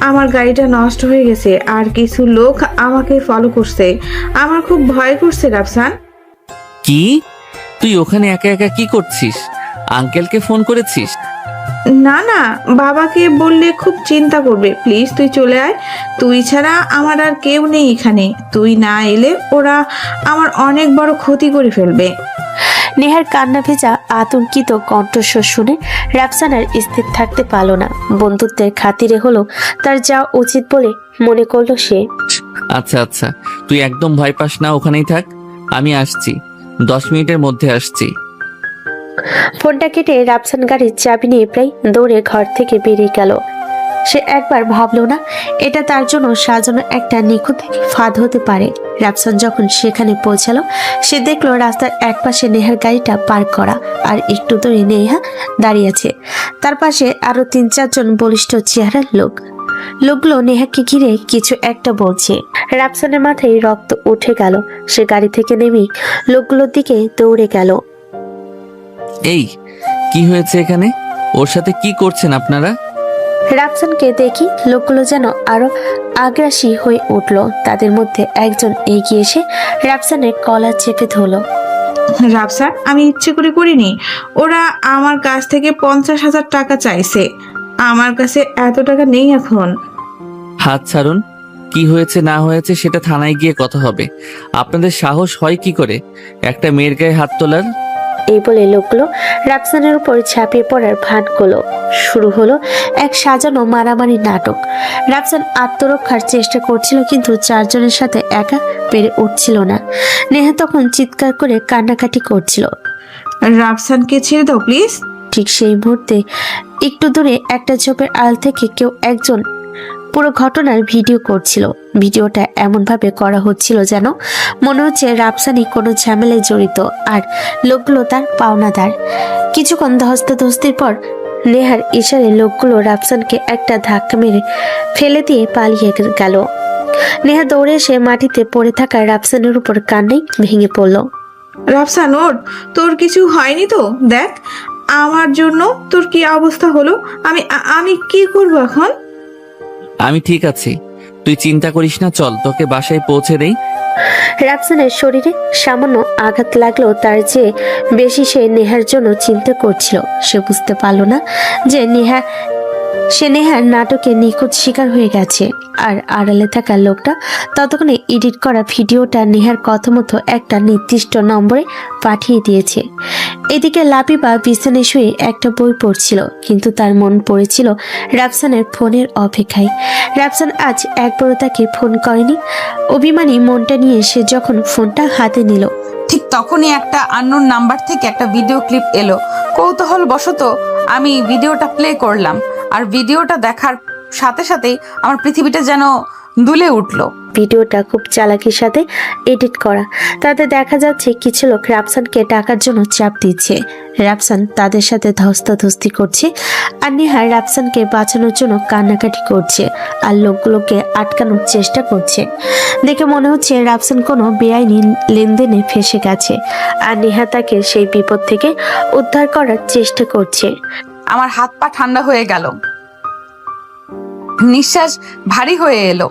আমার গাড়িটা নষ্ট হয়ে গেছে আর কিছু লোক আমাকে ফলো করছে। আমার খুব ভয় করছে রাফসান। কি? তুই ওখানে একা একা কি করছিস? আঙ্কেলকে ফোন করেছিস? না না, বাবাকে বললে খুব চিন্তা করবে। প্লিজ তুই চলে আয়। তুই ছাড়া আমার আর কেউ নেই এখানে। তুই না এলে ওরা আমার অনেক বড় ক্ষতি করে ফেলবে। নেহার কান্না ভেজা আতঙ্কিত কণ্ঠস্বর শুনে রাফসানার স্থির থাকতে পারল না। বন্ধুত্বের খাতিরে হলো তার যাওয়া উচিত বলে মনে করলো সে। আচ্ছা আচ্ছা, তুই একদম ভয় পাস না, ওখানেই থাক, আমি আসছি, 10 মিনিটের মধ্যে আসছি। ফোনটা কেটে রাফসান গাড়ির চাবি নিয়ে প্রায় দৌড়ে ঘর থেকে বেরিয়ে গেল। সে একবার ভাবলো না এটা তার জন্য সাজানো একটা নিখুঁত ফাঁদ হতে পারে। রাফসান যখন সেখানে পৌঁছালো, সে দেখলো রাস্তার একপাশে নেহার গাড়িটা পার্ক করা, আর একটু দূরে নেহা দাঁড়িয়ে আছে। তার পাশে আরো 3-4 জন বলিষ্ঠ চেহারার লোকগুলো নেহাকে ঘিরে কিছু একটা বলছে। রাফসানের মাথায় রক্ত উঠে গেল। সে গাড়ি থেকে নেমে লোকগুলোর দিকে দৌড়ে গেল। এই কি হয়েছে এখানে? ওর সাথে কি করছেন আপনারা? রাফসানকে দেখি লোকগুলো যেন আরো আগ্রাসী হয়ে উঠল। তাদের মধ্যে একজন এগিয়ে এসে রাফসানের কলার চেপে ধরল। রাফসান, আমি ইচ্ছে করে করিনি। ওরা আমার কাছ থেকে 50,000 টাকা চাইছে। আমার কাছে এত টাকা নেই এখন। হাত ছাড়ুন। কি হয়েছে না হয়েছে সেটা থানায় গিয়ে কথা হবে। আপনাদের সাহস হয় কি করে একটা মেয়ের গায়ে হাত তোলার? এই বলে লোকগুলো রাফসানের উপর ঝাঁপিয়ে পড়ার ভান করলো। শুরু হলো এক সাজানো মারামারি নাটক। রাফসান আত্মরক্ষার চেষ্টা করছিল, কিন্তু 4 জনের সাথে একা পেরে উঠছিল না। নেহা তখন চিৎকার করে কান্নাকাটি করছিল। রাফসানকে ছেড়ে দাও প্লিজ। ঠিক সেই মুহূর্তে একটু দূরে একটা ঝোপের আড়াল থেকে কেউ একজন পুরো ঘটনার ভিডিও করছিল। ভিডিওটা এমনভাবে করা হচ্ছিল যেন মনে হচ্ছে রাফসানি কোনো ঝামেলায় জড়িত আর লোকগুলো তার পাওনাদার। কিছুক্ষণ ধস্তাধস্তির পর নেহার ইশারে লোকগুলো রাফসানকে একটা ধাক্কা মেরে ফেলে দিয়ে পালিয়ে গেল। নেহা দৌড়ে এসে মাটিতে পড়ে থাকা রাফসানের উপর কান্নাই ভেঙে পড়ল। রাফসান ওঠ, তোর কিছু হয়নি তো? দেখ আমার জন্য তোর কি অবস্থা হলো। আমি কি করব এখন? আমি ঠিক আছি, তুই চিন্তা করিস না, চল তোকে বাসায় পৌঁছে দেই। রাফসানের শরীরে সামান্য আঘাত লাগলো, তার চেয়ে বেশি সে নেহার জন্য চিন্তা করছিল। সে বুঝতে পারলো না যে নেহার নাটকে নিখুঁত শিকার হয়ে গেছে। আর আড়ালে থাকা লোকটা ততক্ষণে এডিট করা ভিডিওটা নেহার কথা মতো একটা নির্দিষ্ট নম্বরে পাঠিয়ে দিয়েছে। এদিকে লাবিবা বিছানায় শুয়ে একটা বই পড়ছিল, কিন্তু তার মন পড়েছিল রাফসানের ফোনের অপেক্ষায়। রাফসান আজ একবারও তাকে ফোন করেনি। অভিমানী মনটা নিয়ে সে যখন ফোনটা হাতে নিল, ঠিক তখনই একটা আননোন নাম্বার থেকে একটা ভিডিও ক্লিপ এলো। কৌতূহল বশত আমি ভিডিওটা প্লে করলাম, আর ভিডিওটা দেখার সাথে সাথেই আমার পৃথিবীটা যেন দুলে উঠলো। ভিডিওটা খুব চালাকির সাথে এডিট করা। তাতে দেখা যাচ্ছে কিছু লোক রাফসানকে ডাকার জন্য চাপ দিচ্ছে। রাফসান তাদের সাথে ধস্তাধস্তি করছে, আর নেহা রাফসানকে বাঁচানোর জন্য কান্নাকাটি করছে আর লোকগুলোকে আটকানোর চেষ্টা করছে। দেখে মনে হচ্ছে রাফসান কোনো বেআইনি লেনদেনে ফেসে গেছে, আর নেহা তাকে সেই বিপদ থেকে উদ্ধার করার চেষ্টা করছে। আমার হাত পা ঠান্ডা হয়ে গেল, নিঃশ্বাস ভারী হয়ে এলো।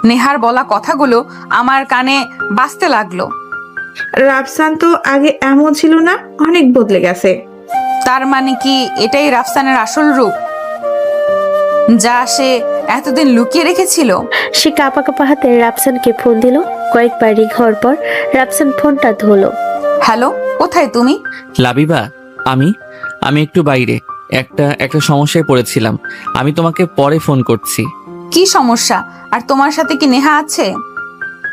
নেহার বলা কথাগুলো আমার কানে বাজতে লাগলো। রাফসান তো আগে এমন ছিল না, অনেক বদলে গেছে। তার মানে কি এটাই রাফসানের আসল রূপ, যা সে এতদিন লুকিয়ে রেখেছিল? সে কাঁপা কাঁপা হাতে রাফসানকে ফোন দিল। কয়েকবার রিং হওয়ার পর রাফসান ফোনটা ধরল। হ্যালো, কোথায় তুমি? লাবিবা, আমি একটু বাইরে, একটা সমস্যায় পড়েছিলাম। আমি তোমাকে পরে ফোন করছি। কি সমস্যা? আর তোমার সাথে কি নেহা আছে?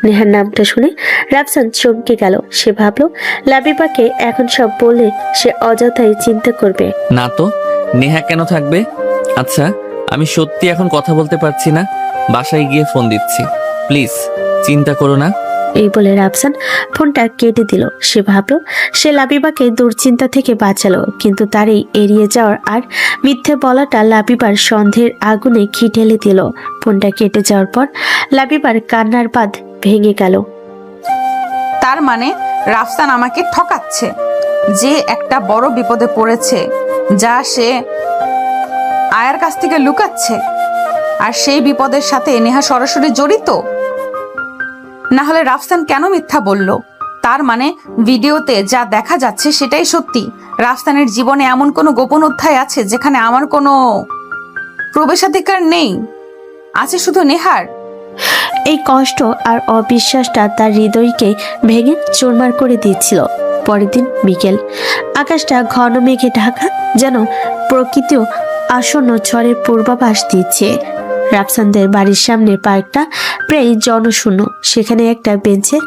নেহার নামটা শুনে রাফসান চমকে গেল। সে ভাবলো লাবিবাকে এখন সব বলে সে অযথাই চিন্তা করবে। না তো, নেহা কেন থাকবে? আচ্ছা, আমি সত্যি এখন কথা বলতে পারছি না, বাসায় গিয়ে ফোন দিচ্ছি, প্লিজ চিন্তা করো না। এই বলে রাফসান ফোনটা কেটে দিল। সে ভাবলো সে লাবিবাকে দুশ্চিন্তা থেকে বাঁচালো, কিন্তু তার এই এড়িয়ে যাওয়ার আর মিথ্যে বলাটা লাবিবার সন্দেহের আগুনে ঘি ঢেলে দিল। ফোনটা কেটে যাওয়ার পর লাবিবার কান্নার বাঁধ ভেঙে গেল। তার মানে রাফসান আমাকে ঠকাচ্ছে, যে একটা বড় বিপদে পড়েছে, যা সে আয়ার কাছ থেকে লুকাচ্ছে। আর সেই বিপদের সাথে নেহা সরাসরি জড়িত। না হলে রাফসান কেন মিথ্যা বলল? তার মানে ভিডিওতে যা দেখা যাচ্ছে সেটাই সত্যি। রাফসানের জীবনে এমন কোনো গোপন অধ্যায় আছে যেখানে আমার কোনো প্রবেশাধিকার নেই, আছে শুধু নেহার। এই কষ্ট আর অবিশ্বাসটা তার হৃদয়কে ভেঙে চুরমার করে দিচ্ছিল। পরের দিন বিকেল, আকাশটা ঘন মেঘে ঢাকা, যেন প্রকৃতিও আসন্ন ঝড়ের পূর্বাভাস দিচ্ছে। রাফসানদের বাড়ির সামনে পার্কটা প্রায় জনশূন্য। সেখানে একটা বেঞ্চে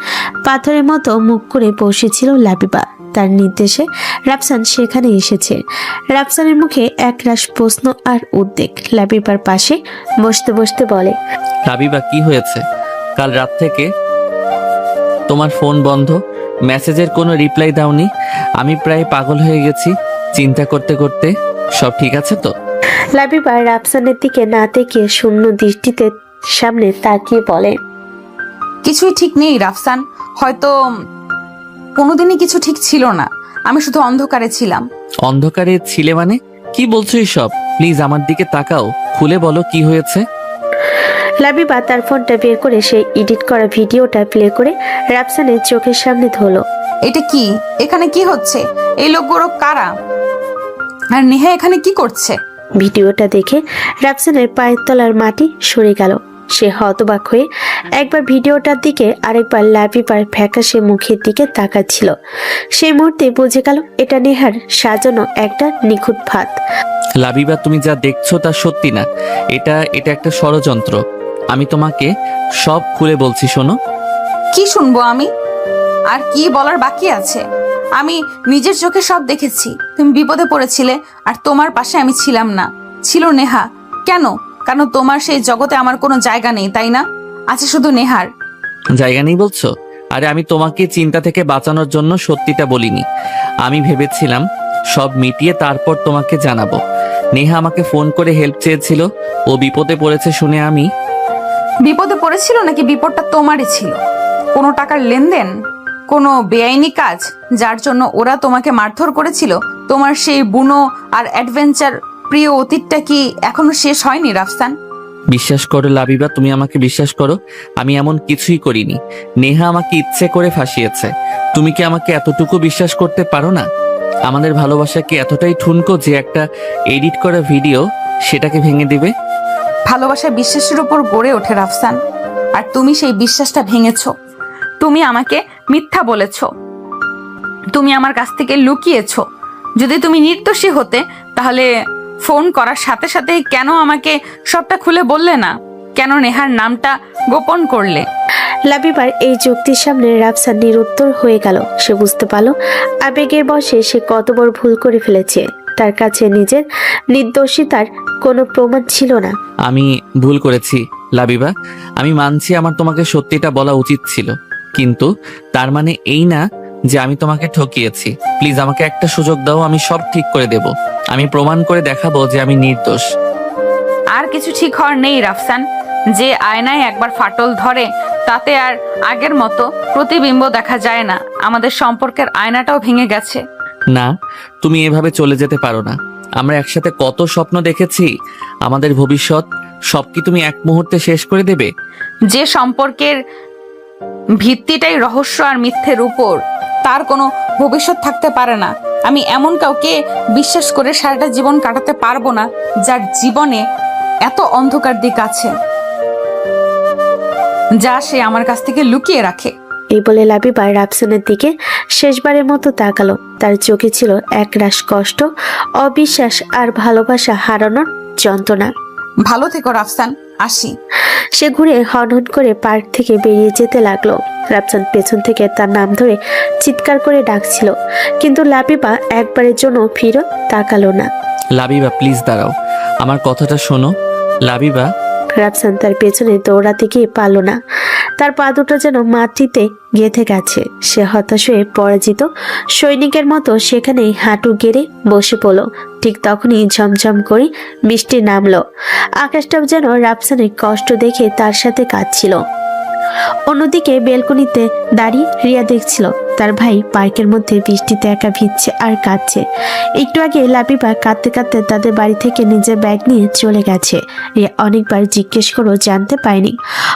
পাথরের মতো মুখ করে বসেছিল লাবিবা। তার নির্দেশে রাফসান সেখানে এসেছে। রাফসানের মুখে একরাশ প্রশ্ন আর উদ্বেগ। লাবিবার পাশে বসতে বসতে বলে, রাবিবা কি হয়েছে? কাল রাত থেকে তোমার ফোন বন্ধ, মেসেজের কোনো রিপ্লাই দাওনি। আমি প্রায় পাগল হয়ে গেছি চিন্তা করতে করতে। সব ঠিক আছে তো? লাবিবা রাফসানের দিকে না তাকিয়ে শূন্য দৃষ্টিতে সামনে তাকিয়ে বলে, কিছুই ঠিক নেই রাফসান, হয়তো কোনোদিনই কিছু ঠিক ছিল না। আমি শুধু অন্ধকারে ছিলাম। অন্ধকারে ছিলে মানে? কি বলছো সব? প্লিজ আমার দিকে তাকাও, খুলে বলো কি হয়েছে। লাবিবা তার ফোনটা বের করে সেই এডিট করা ভিডিওটা প্লে করে রাফসানের চোখের সামনে ধরলো। এটা কি? এখানে কি হচ্ছে? এই লোকগুলো কারা? আর নেহা এখানে কি করছে? ভিডিওটা দেখে রাফসানের পায়ের তলার মাটি সরে গেল। সে হতবাক হয়ে একবার ভিডিওটার দিকে আরেকবার লাবিবার ফ্যাকাশে মুখের দিকে তাকাচ্ছিল। সেই মুহূর্তে বুঝে গেল এটা নেহার সাজানো একটা নিখুঁত ফাঁদ। লাবিবা, তুমি যা দেখছো তা সত্যি না। এটা একটা ষড়যন্ত্র। আমি তোমাকে সব খুলে বলছি, শোনো। কি শুনবো আমি? আর কি বলার বাকি আছে? আমি নিজের চোখে সব দেখেছি। তুমি বিপদে পড়েছিলে আর তোমার পাশে আমি ছিলাম না, ছিল নেহা। কেন? কারণ তোমার সেই জগতে আমার কোনো জায়গা নেই, তাই না? আছে শুধু নেহার। জায়গা নেই বলছো? আরে আমি তোমাকে চিন্তা থেকে বাঁচানোর জন্য সত্যিটা বলিনি। আমি ভেবেছিলাম সব মিটিয়ে তারপর তোমাকে জানাবো। নেহা আমাকে ফোন করে হেল্প চেয়েছিল, ও বিপদে পড়েছে শুনে আমি। বিপদে পড়েছিল নাকি বিপদটা তোমারই ছিল? কোনো টাকার লেনদেন, কোনো বেআইনি কাজ যার জন্য ওরা তোমাকে মারধর করেছিল? তোমার সেই বুনো আর অ্যাডভেঞ্চার প্রিয় অতীতটা কি এখনো শেষ হয়নি রাফসান? বিশ্বাস করো লাবিবা, তুমি আমাকে বিশ্বাস করো, আমি এমন কিছুই করিনি। নেহা আমাকে ইচ্ছে করে ফাঁসিয়েছে। তুমি কি আমাকে এতটুকু বিশ্বাস করতে পারো না? আমাদের ভালোবাসা কি এতটাই ঠুনকো যে একটা এডিট করা ভিডিও সেটাকে ভেঙে দিবে? ভালোবাসা বিশ্বাসের উপর গড়ে ওঠে রাফসান, আর তুমি সেই বিশ্বাসটা ভেঙেছ। তুমি আমাকে মিথ্যা বলেছ, তুমি আমার কাছ থেকে লুকিয়েছ। যদি তুমি নির্দোষী হতে তাহলে ফোন করার সাথে সাথে কেন আমাকে সবটা খুলে বললে না? কেন নেহার নামটা গোপন করলে? লাবিবার এই যুক্তির সামনে রাফসান নিরুত্তর হয়ে গেল। সে বুঝতে পারল আবেগের বশে সে কত বড় ভুল করে ফেলেছে। তার কাছে নিজের নির্দোষিতার কোনো প্রমাণ ছিল না। আমি ভুল করেছি লাবিবা, আমি মানছি আমার তোমাকে সত্যিটা বলা উচিত ছিল, কিন্তু তার মানে এই না যে আমি তোমাকে ঠকিয়েছি। প্লিজ আমাকে একটা সুযোগ দাও, আমি সব ঠিক করে দেব। আমি প্রমাণ করে দেখাবো যে আমি নির্দোষ। আর কিছু ঠিক হওয়ার নেই রাফসান। যে আয়নায় একবার ফাটল ধরে তাতে আর আগের মতো প্রতিবিম্ব দেখা যায় না। আমাদের সম্পর্কের আয়নাটাও ভেঙে গেছে। না, তুমি এভাবে চলে যেতে পারো না। আমরা একসাথে কত স্বপ্ন দেখেছি, আমাদের ভবিষ্যৎ, সব কি তুমি এক মুহূর্তে শেষ করে দেবে? যে সম্পর্কের ভিত্তিটাই রহস্য আর মিথ্যের উপর, তার কোনো ভবিষ্যৎ থাকতে পারে না। আমি এমন কাউকে বিশ্বাস করে সারাটা জীবন কাটাতে পারবো না যার জীবনে এত অন্ধকার দিক আছে যা সে আমার কাছ থেকে লুকিয়ে রাখে। এই বলে লাবিবা রাফসানের দিকে শেষবারের মতো তাকালো। তার চোখে ছিল একরাশ কষ্ট, অবিশ্বাস আর ভালোবাসা হারানোর যন্ত্রণা। ভালো থেকো রাফসান, আসি। সে ঘুরে হনহন করে পার্ক থেকে বেরিয়ে যেতে লাগলো। রাফসান পেছন থেকে তার নাম ধরে চিৎকার করে ডাকছিল, কিন্তু লাবিবা একবারের জন্য ফিরে তাকালো না। লাবিবা প্লিজ দাঁড়াও, আমার কথাটা শোনো। লাবিবা। রাফসান তার পেছনে দৌড়াতে গিয়ে পারল না। তার পা দুটো যেন মাটিতে গেঁথে গেছে। সে হতাশ হয়ে পরাজিত সৈনিকের মতো সেখানেই হাঁটু গেড়ে বসে পড়ল। ঠিক তখনই ঝমঝম করে বৃষ্টি নামলো। আকাশটাও যেন রাফসানের কষ্ট দেখে তার সাথে কাঁদছিল। অন্যদিকে বেলকনিতে দাঁড়িয়ে রিয়া দেখছিল তার ভাই পার্কের মধ্যে বৃষ্টিতে একা ভিজছে আর কাঁদছে। একটু আগে লাবিবা কাঁদতে কাঁদতে তাদের বাড়ি থেকে নিজের ব্যাগ নিয়ে চলে গেছে। রিয়া অনেকবার জিজ্ঞেস করেও জানতে পায়নি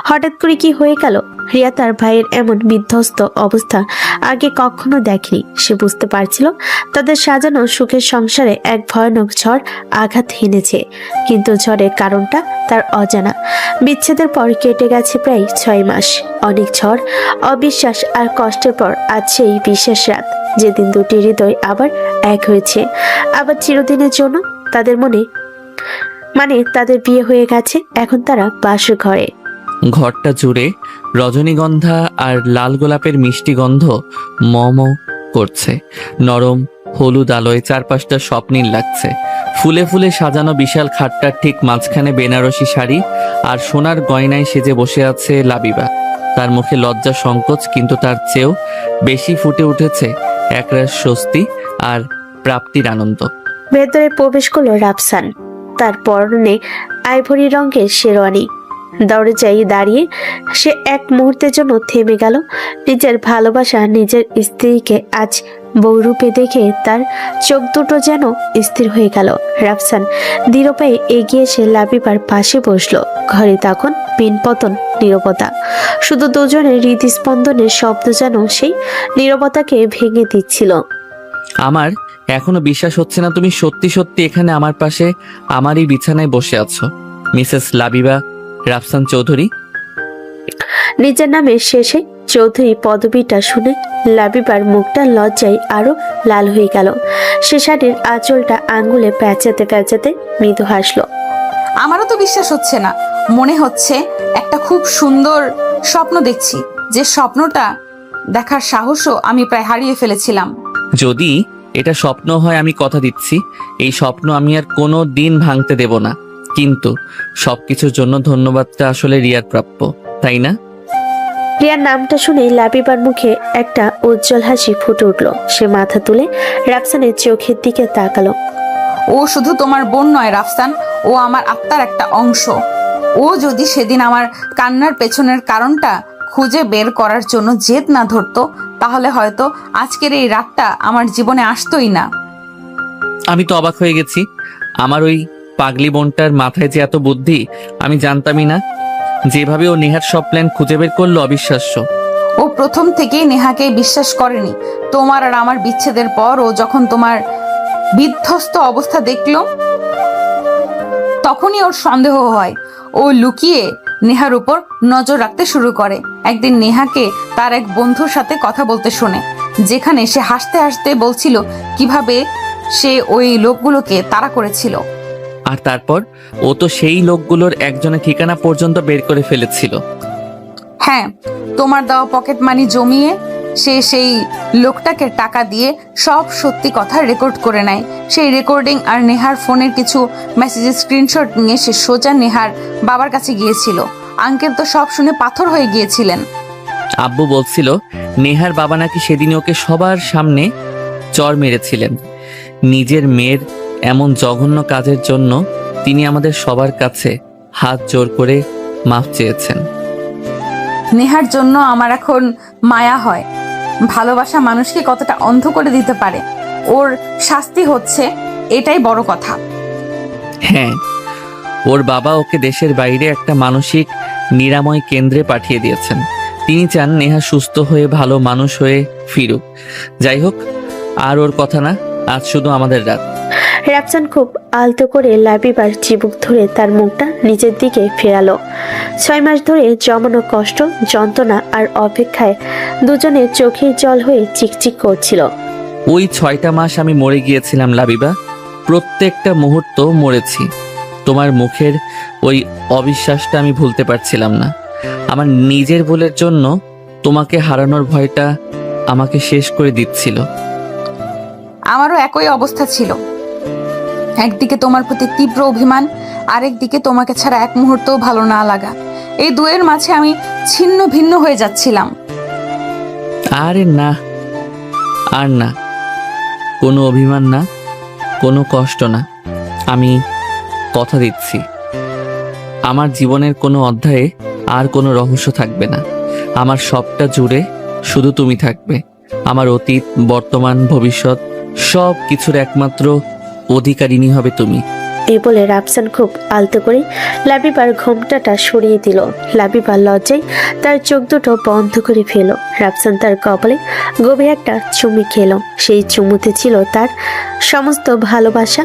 হঠাৎ করে কি হয়ে গেল। রিয়া তার ভাইয়ের এমন বিধ্বস্ত অবস্থা আগে কখনো দেখেনি। সে বুঝতে পারছিল তাদের সাজানো সুখের সংসারে এক ভয়ানক ঝড় আঘাত হেনেছে, কিন্তু ঝড়ের কারণটা তার অজানা। বিচ্ছেদের পর কেটে গেছে প্রায় 6 মাস। অনেক ঝড়, অবিশ্বাস আর কষ্টের পর আজ সেই বিশেষ রাত, যেদিন দুটি হৃদয় আবার এক হয়েছে, আবার চিরদিনের জন্য। তাদের মানে তাদের বিয়ে হয়ে গেছে, এখন তারা বাসর ঘরে। ঘরটা জুড়ে রজনীগন্ধা আর লাল গোলাপের মিষ্টি গন্ধ ম করছে। নরম হলুদ আলোয় চারপাশটা স্বপ্নীল লাগছে। ফুলে ফুলে সাজানো বিশাল খাটটার ঠিক মাঝখানে বেনারসি শাড়ি আর সোনার গয়নায় সেজে বসে আছে লাবিবা। তার মুখে লজ্জা সংকোচ, কিন্তু তার চেয়েও বেশি ফুটে উঠেছে একরাশ স্বস্তি আর প্রাপ্তির আনন্দ। ভেতরে প্রবেশ করলো রাফসান। তার পরনে আইভরি রঙের শেরওয়ানি। দরজায় দাঁড়িয়ে সে এক মুহূর্তের জন্য থেমে গেল। নিজের ভালোবাসা নিজের স্ত্রীকে আজ বউরূপে দেখে তার চোখ দুটো যেন স্থির হয়ে গেল। রাফসান ধীর পায়ে এগিয়ে এসে লাবিবার পাশে বসলো। ঘরে তখন পিনপতন নীরবতা, শুধু দুজনের হৃদস্পন্দনের শব্দ যেন সেই নীরবতাকে ভেঙে দিচ্ছিল। আমার এখনো বিশ্বাস হচ্ছে না তুমি সত্যি সত্যি এখানে আমার পাশে আমারই বিছানায় বসে আছো, মিসেস লাবিবা রাফসান চৌধুরী। নিজের নামের শেষে চৌধুরী পদবিটা শুনে লাবিবার মুখটা লজ্জায় আরো লাল হয়ে গেল। সে শাড়ির আঁচলটা আঙ্গুলে প্যাঁচাতে প্যাঁচাতে মৃদু হাসলো। আমারও তো বিশ্বাস হচ্ছে না। মনে হচ্ছে একটা খুব সুন্দর স্বপ্ন দেখছি, যে স্বপ্নটা দেখার সাহসও আমি প্রায় হারিয়ে ফেলেছিলাম। যদি এটা স্বপ্ন হয়, আমি কথা দিচ্ছি এই স্বপ্ন আমি আর কোনো দিন ভাঙতে দেব না। কিন্তু সবকিছুর জন্য ধন্যবাদটা আসলে রিয়ার প্রাপ্য, তাই না? রিয়ার নামটা শুনে লাবিবার মুখে একটা উজ্জ্বল হাসি ফুটে উঠল। সে মাথা তুলে রাফসানের চোখের দিকে তাকালো। ও শুধু তোমার বোন নয় রাফসান, ও আমার আত্মার একটা অংশ। ও যদি সেদিন আমার কান্নার পেছনের কারণটা খুঁজে বের করার জন্য জেদ না ধরতো, তাহলে হয়তো আজকের এই রাতটা আমার জীবনে আসতোই না। আমি তো অবাক হয়ে গেছি। আমার ওই পাগলি বোনটার মাথায় যে এত বুদ্ধি আমি জানতামই না। যেভাবে ও নেহার সব প্ল্যান খুঁজে বের করলো, অবিশ্বাস্য। ও প্রথম থেকেই নেহাকে বিশ্বাস করেনি। তোমার আর আমার বিচ্ছেদের পর ও যখন তোমার বিধ্বস্ত অবস্থা দেখলো, তখনই ওর সন্দেহ হয়। ও লুকিয়ে নেহার উপর নজর রাখতে শুরু করে। একদিন নেহাকে তার এক বন্ধুর সাথে কথা বলতে শোনে, যেখানে সে হাসতে হাসতে বলছিল কিভাবে সে ওই লোকগুলোকে তাড়া করেছিল। আর তারপর ও তো সেই লোকগুলোর একজনের ঠিকানা পর্যন্ত বের করে ফেলেছিল। হ্যাঁ, তোমার দেওয়া পকেট মানি জমিয়ে সে সেই লোকটাকে টাকা দিয়ে সব সত্যি কথা রেকর্ড করে নেয়। সেই রেকর্ডিং আর নেহার ফোনের কিছু মেসেজের স্ক্রিনশট নিয়ে সে সোজা নেহার বাবার কাছে গিয়েছিল। আঙ্কেল তো সব শুনে পাথর হয়ে গিয়েছিলেন। আব্বু বলছিল নেহার বাবা নাকি সেদিন ওকে সবার সামনে চর মেরেছিলেন। নিজের মেয়ের এমন জঘন্য কাজের জন্য তিনি আমাদের সবার কাছে হাত জোর করে মাফ চেয়েছেন। নেহার জন্য আমার এখন মায়া হয়। ভালোবাসা মানুষকে কতটা অন্ধ করে দিতে পারে। ওর শাস্তি হচ্ছে, এটাই বড় কথা। হ্যাঁ, ওর বাবা ওকে দেশের বাইরে একটা মানসিক নিরাময় কেন্দ্রে পাঠিয়ে দিয়েছেন। তিনি চান নেহা সুস্থ হয়ে ভালো মানুষ হয়ে ফিরুক। যাই হোক, আর ওর কথা না, আজ শুধু আমাদের রাত। রাফসান খুব আলতো করে লাবিবার চিবুক ধরে তার মুখটা নিজের দিকে ফেরালো। 6 মাস ধরে জমানো কষ্ট, যন্ত্রণা আর অপেক্ষায় দুজনের চোখের জল হয়ে চিকচিক করছিল। ওই 6টা মাস আমি মরে গিয়েছিলাম লাবিবা, প্রত্যেকটা মুহূর্ত মরেছি। তোমার মুখের ওই অবিশ্বাসটা আমি ভুলতে পারছিলাম না। আমার নিজের ভুলের জন্য তোমাকে হারানোর ভয়টা আমাকে শেষ করে দিচ্ছিল। আমারও একই অবস্থা ছিল। একদিকে তোমার প্রতি তীব্র অভিমান, আরেকদিকে তোমাকে ছাড়া এক মুহূর্তও ভালো না লাগা। এই দুয়ের মাঝে আমি ছিন্ন ভিন্ন হয়ে যাচ্ছিলাম। আরে না, আর না, কোনো অভিমান না, কোনো কষ্ট না। আমি কথা দিচ্ছি, আমার জীবনের কোনো অধ্যায়ে আর কোনো রহস্য থাকবে না। আমার সবটা জুড়ে শুধু তুমি থাকবে। আমার অতীত, বর্তমান, ভবিষ্যৎ সব কিছুর একমাত্র অধিকারিণী হবে তুমি। এই বলে রাফসান খুব আলতো করে লাবিবার ঘোমটাটা সরিয়ে দিল। লাবিবার লজ্জায় তার চোখ দুটো বন্ধ করে ফেল। রাফসান তার কপালে গভীর একটা চুমু খেলো। সেই চুমুতে ছিল তার সমস্ত ভালোবাসা,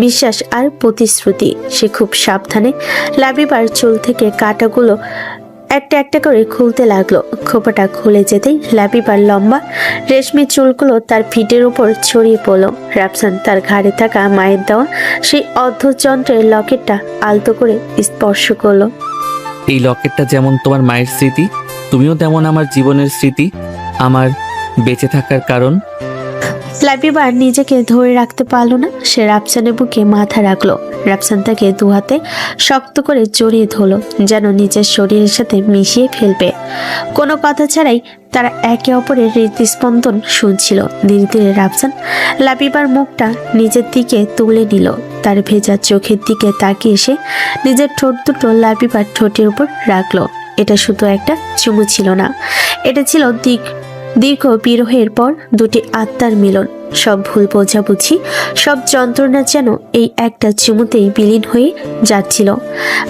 বিশ্বাস আর প্রতিশ্রুতি। সে খুব সাবধানে লাবিবার চুল থেকে কাঁটাগুলো একটা একটা করে খুলতে লাগলো। খোপাটা খুলে যেতেই লাবিবার লম্বা রেশমি চুলগুলো তার ফিটের উপর ছড়িয়ে পড়লো। রাফসান তার ঘাড়ে থাকা মায়ের দেওয়া সেই অদ্ভুত যন্ত্রের লকেটটা আলতো করে স্পর্শ করলো। এই লকেটটা যেমন তোমার মায়ের স্মৃতি, তুমিও তেমন আমার জীবনের স্মৃতি, আমার বেঁচে থাকার কারণ। লাবিবার নিজেকে ধরে রাখতে পারলো না। সে রাফসানের বুকে মাথা রাখলো। রাফসান তাকে দু হাতে শক্ত করে জড়িয়ে ধরলো, যেন নিজের শরীরের সাথে মিশিয়ে ফেলবে। কোনো কথা ছাড়াই তারা একে অপরের হৃদস্পন্দন শুনছিল। ধীরে ধীরে রাফসান লাবিবার মুখটা নিজের দিকে তুলে নিল। তার ভেজা চোখের দিকে তাকিয়ে সে নিজের ঠোঁট দুটো লাবিবার ঠোঁটের উপর রাখলো। এটা শুধু একটা চুমু ছিল না, এটা ছিল দীর্ঘ বিরহের পর দুটি আত্মার মিলন। সব ভুল বোঝাবুঝি, সব যন্ত্রণা যেন এই একটা চুমুতেই বিলীন হয়ে যাচ্ছিল।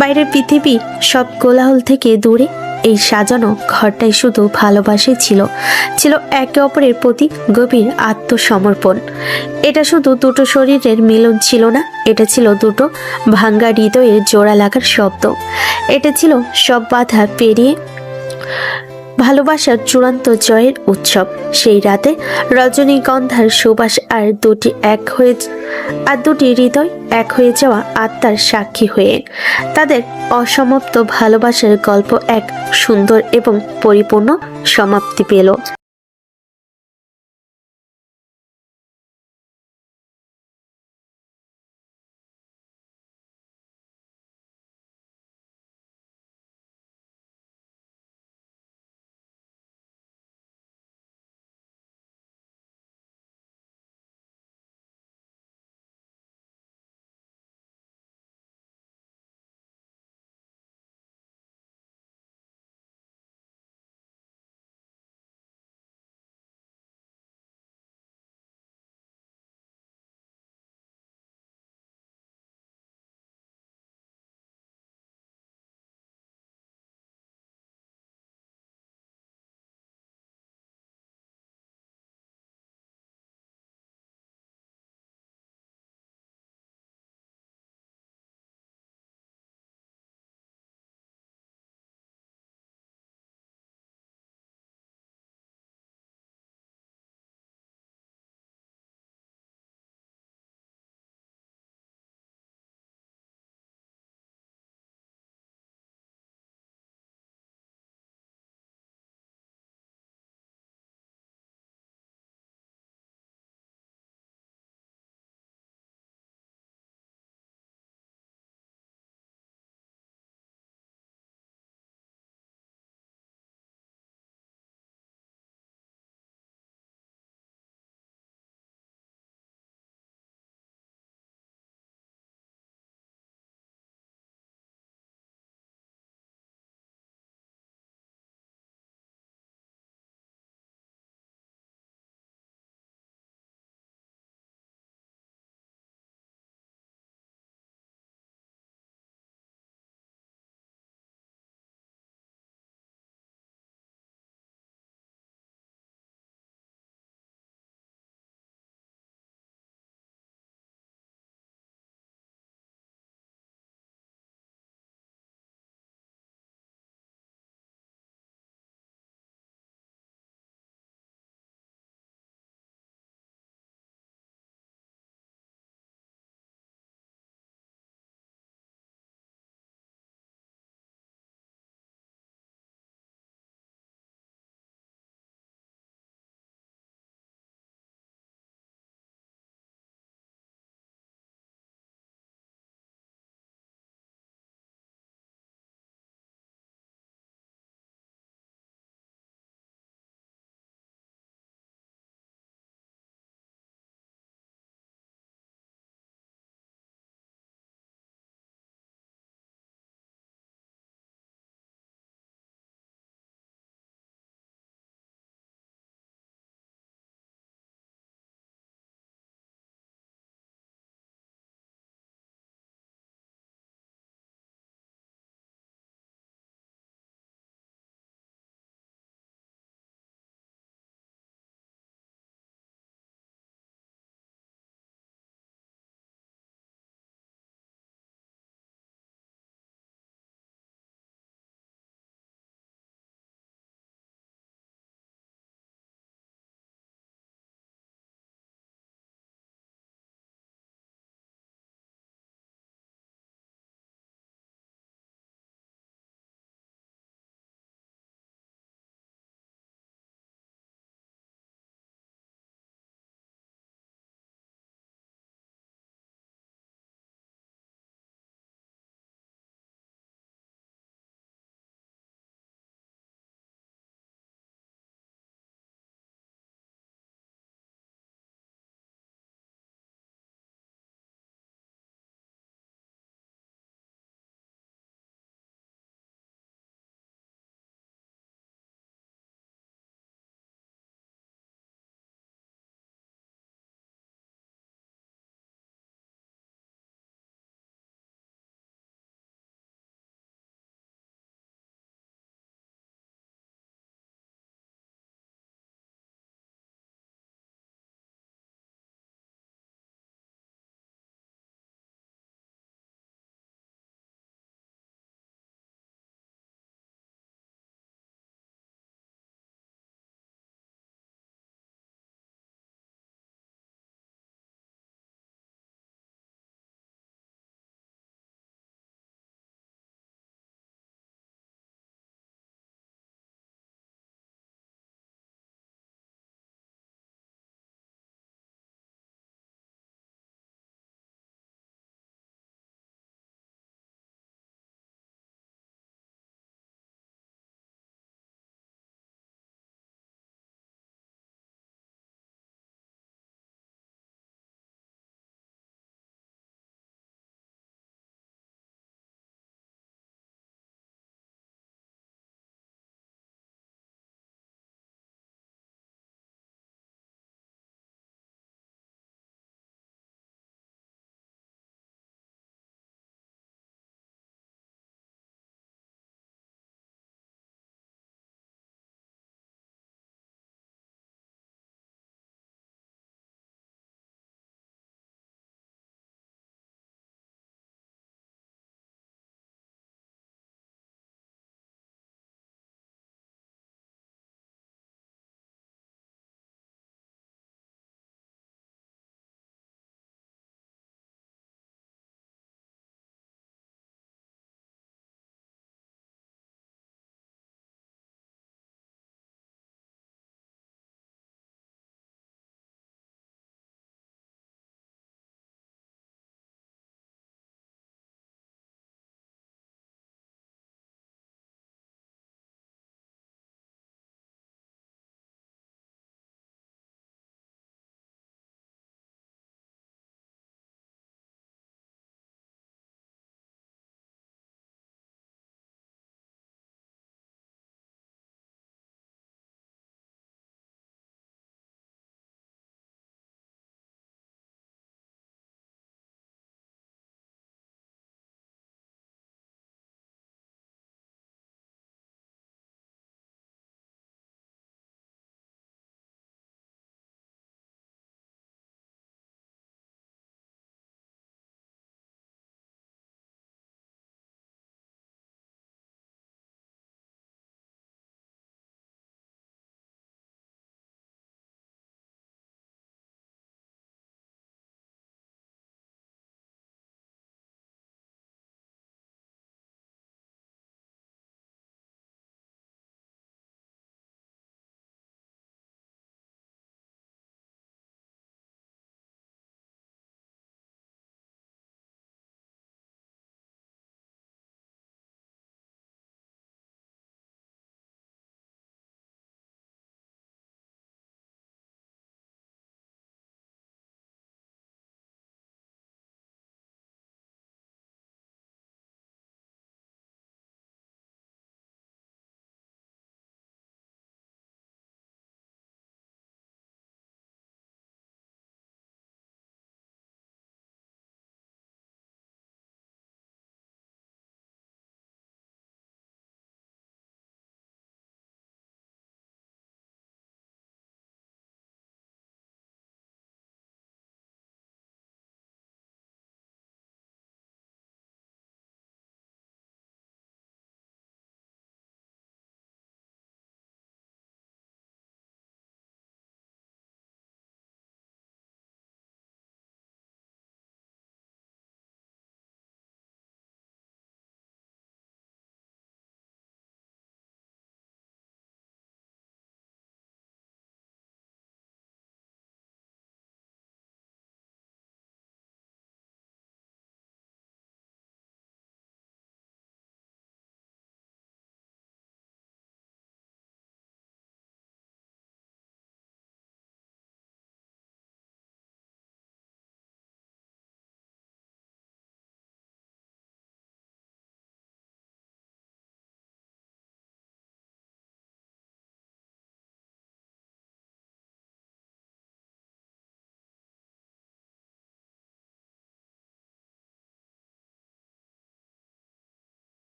বাইরের পৃথিবী সব কোলাহল থেকে দূরে এই সাজানো ঘরটাই শুধু ভালোবাসাই ছিল, ছিল একে অপরের প্রতি গভীর আত্মসমর্পণ। এটা শুধু দুটো শরীরের মিলন ছিল না, এটা ছিল দুটো ভাঙ্গা হৃদয়ের জোড়া লাগার শব্দ। এটা ছিল সব বাধা পেরিয়ে ভালোবাসার চূড়ান্ত জয়ের উৎসব। সেই রাতে রজনীগন্ধার সুবাস আর দুটি হৃদয় এক হয়ে যাওয়া আত্মার সাক্ষী হয়ে তাদের অসমাপ্ত ভালোবাসার গল্প এক সুন্দর এবং পরিপূর্ণ সমাপ্তি পেল।